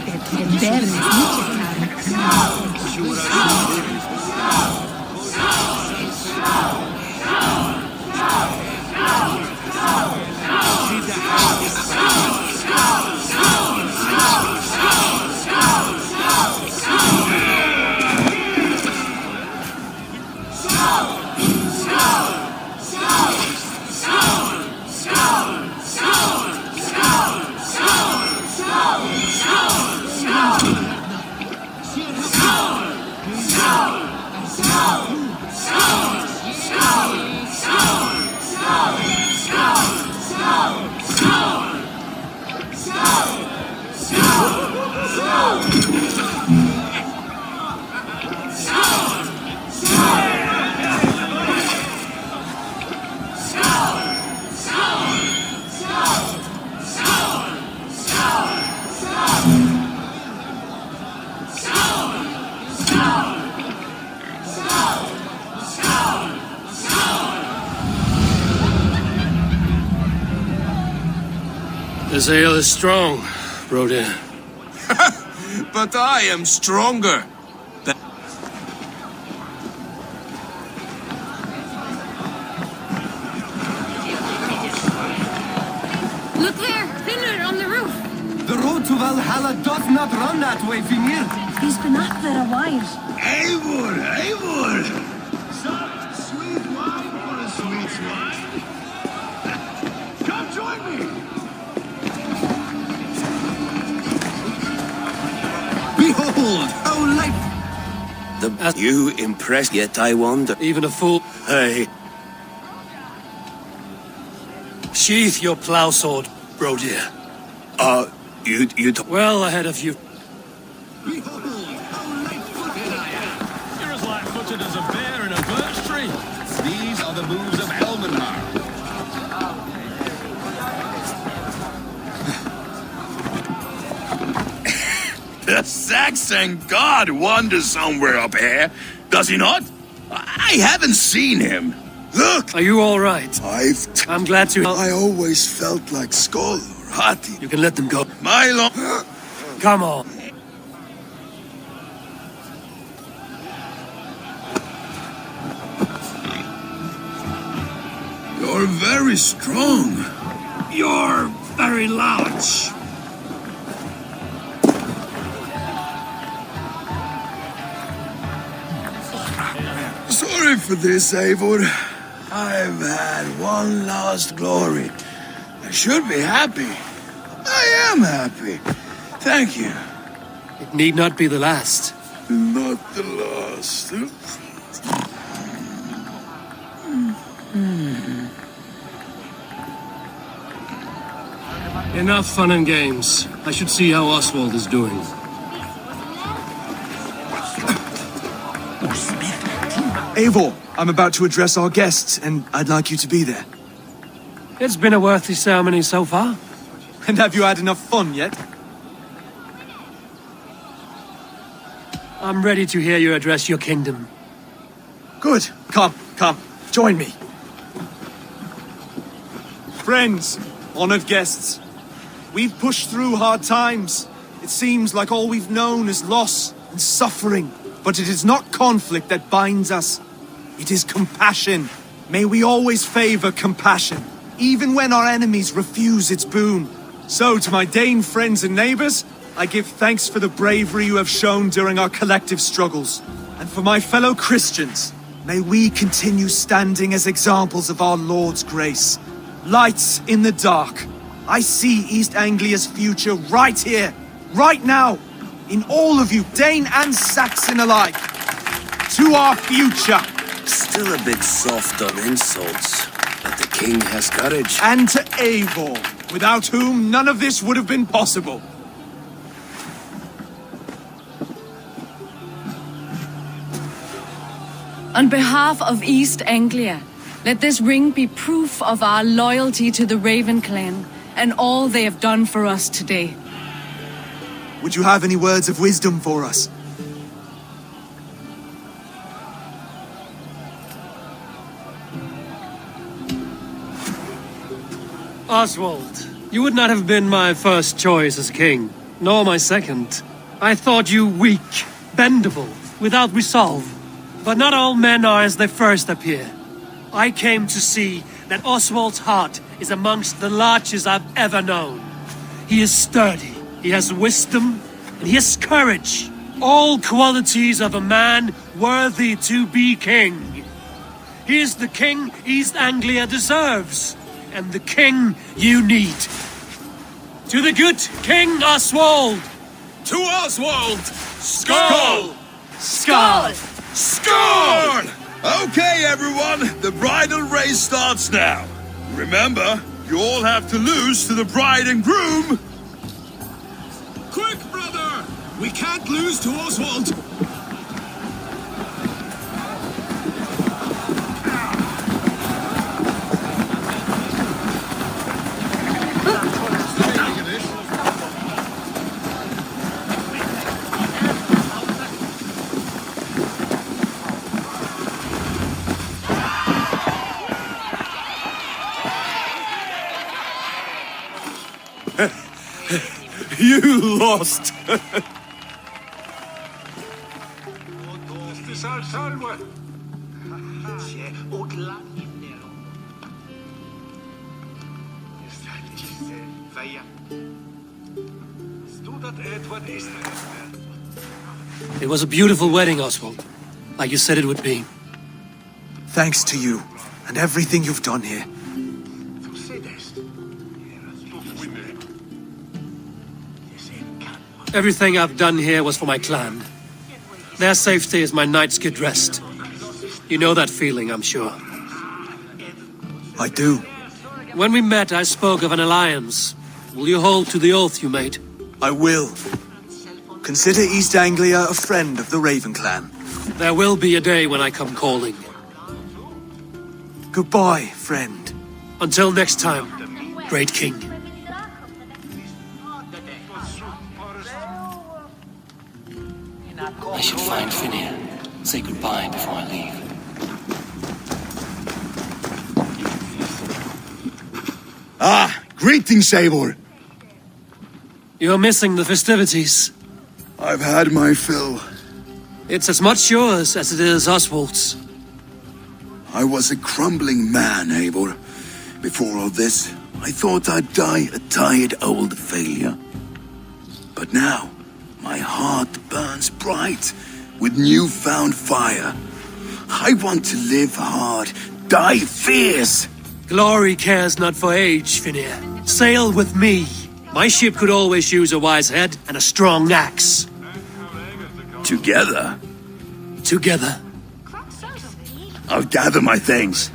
S4: This ale is strong, Brodir.
S9: But I am stronger.
S17: Look there! Finnr on the roof!
S19: The road to Valhalla does not run that way, Finnr.
S12: He's been up there a while.
S5: Eivor, Eivor! Some sweet wine for a sweet wine. Come join me!
S1: Behold, how light...
S9: You impress, yet I wonder.
S4: Even a fool...
S9: Hey.
S4: Sheath your plow sword, Brodir.
S9: You
S4: well ahead of you.
S10: You're as light-footed as a bear in a birch tree. These are the moves of Elmenhar.
S3: The Saxon god wanders somewhere up here, does he not? I haven't seen him. Look!
S4: Are you all right? I'm glad to...
S5: I always felt like Skål or Hati.
S4: You can let them go.
S3: Milo!
S4: Come on.
S5: You're very strong.
S4: You're very large.
S5: Sorry for this, Eivor. I've had one last glory. I should be happy. I am happy. Thank you.
S4: It need not be the last.
S5: Not the last.
S4: Enough fun and games. I should see how Oswald is doing.
S2: Eivor, I'm about to address our guests, and I'd like you to be there.
S4: It's been a worthy ceremony so far.
S2: And have you had enough fun yet?
S4: I'm ready to hear you address your kingdom.
S2: Good. Come, join me. Friends, honored guests, we've pushed through hard times. It seems like all we've known is loss and suffering. But it is not conflict that binds us. It is compassion. May we always favor compassion, even when our enemies refuse its boon. So, to my Dane friends and neighbors, I give thanks for the bravery you have shown during our collective struggles. And for my fellow Christians, may we continue standing as examples of our Lord's grace. Lights in the dark. I see East Anglia's future right here, right now, in all of you, Dane and Saxon alike. To our future.
S7: Still a bit soft on insults, but the king has courage.
S2: And to Eivor, without whom none of this would have been possible.
S6: On behalf of East Anglia, let this ring be proof of our loyalty to the Raven clan and all they have done for us today.
S2: Would you have any words of wisdom for us?
S4: Oswald, you would not have been my first choice as king, nor my second. I thought you weak, bendable, without resolve. But not all men are as they first appear. I came to see that Oswald's heart is amongst the largest I've ever known. He is sturdy, he has wisdom, and he has courage. All qualities of a man worthy to be king. He is the king East Anglia deserves, and the king you need. To the good King Oswald!
S18: To Oswald! Skull!
S4: Skull!
S18: Score! Okay, everyone, the bridal race starts now. Remember, you all have to lose to the bride and groom.
S1: Quick, brother! We can't lose to Oswald!
S18: You lost!
S4: It was a beautiful wedding, Oswald. Like you said it would be.
S2: Thanks to you, and everything you've done here.
S4: Everything I've done here was for my clan. Their safety is my night's good rest. You know that feeling, I'm sure.
S2: I do.
S4: When we met, I spoke of an alliance. Will you hold to the oath you made?
S2: I will. Consider East Anglia a friend of the Raven clan.
S4: There will be a day when I come calling.
S2: Goodbye, friend.
S4: Until next time, great king. I should find Finnr. Say goodbye before I leave.
S5: Ah, greetings, Eivor.
S4: You're missing the festivities.
S5: I've had my fill.
S4: It's as much yours as it is Oswald's.
S5: I was a crumbling man, Eivor. Before all this, I thought I'd die a tired old failure. But now, my heart burns bright with newfound fire. I want to live hard, die fierce.
S4: Glory cares not for age, Finnr. Sail with me. My ship could always use a wise head and a strong axe.
S5: Together?
S4: Together.
S5: I'll gather my things.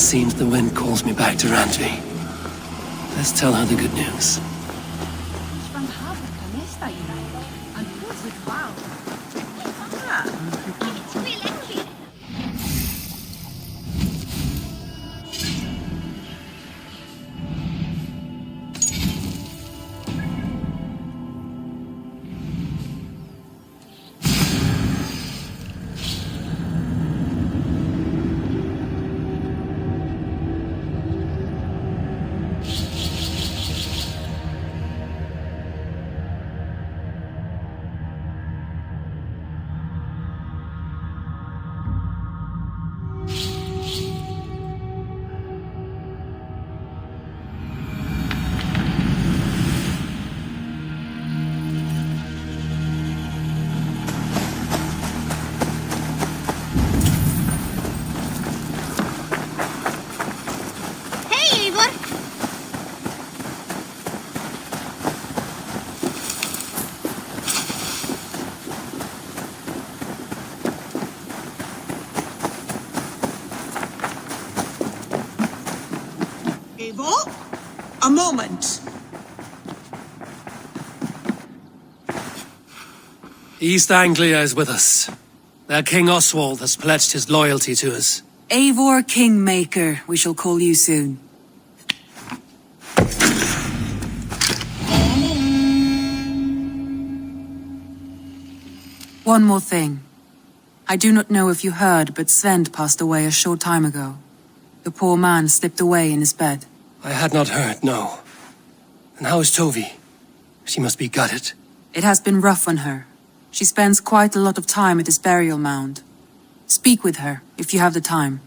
S4: seems the wind calls me back to Randvi. Let's tell her the good news.
S11: Eivor? A moment.
S4: East Anglia is with us. Their King Oswald has pledged his loyalty to us.
S20: Eivor Kingmaker, we shall call you soon. One more thing. I do not know if you heard, but Svend passed away a short time ago. The poor man slipped away in his bed.
S4: I had not heard, no. And how is Tovi? She must be gutted.
S20: It has been rough on her. She spends quite a lot of time at his burial mound. Speak with her, if you have the time.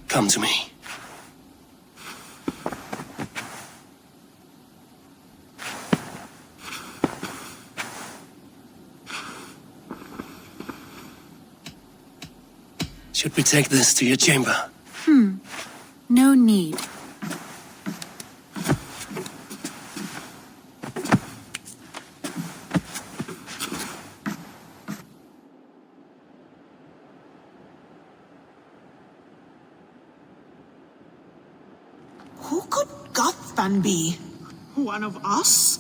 S4: Come to me. Should we take this to your chamber?
S20: No need.
S11: Who could Gothvan be? One of us?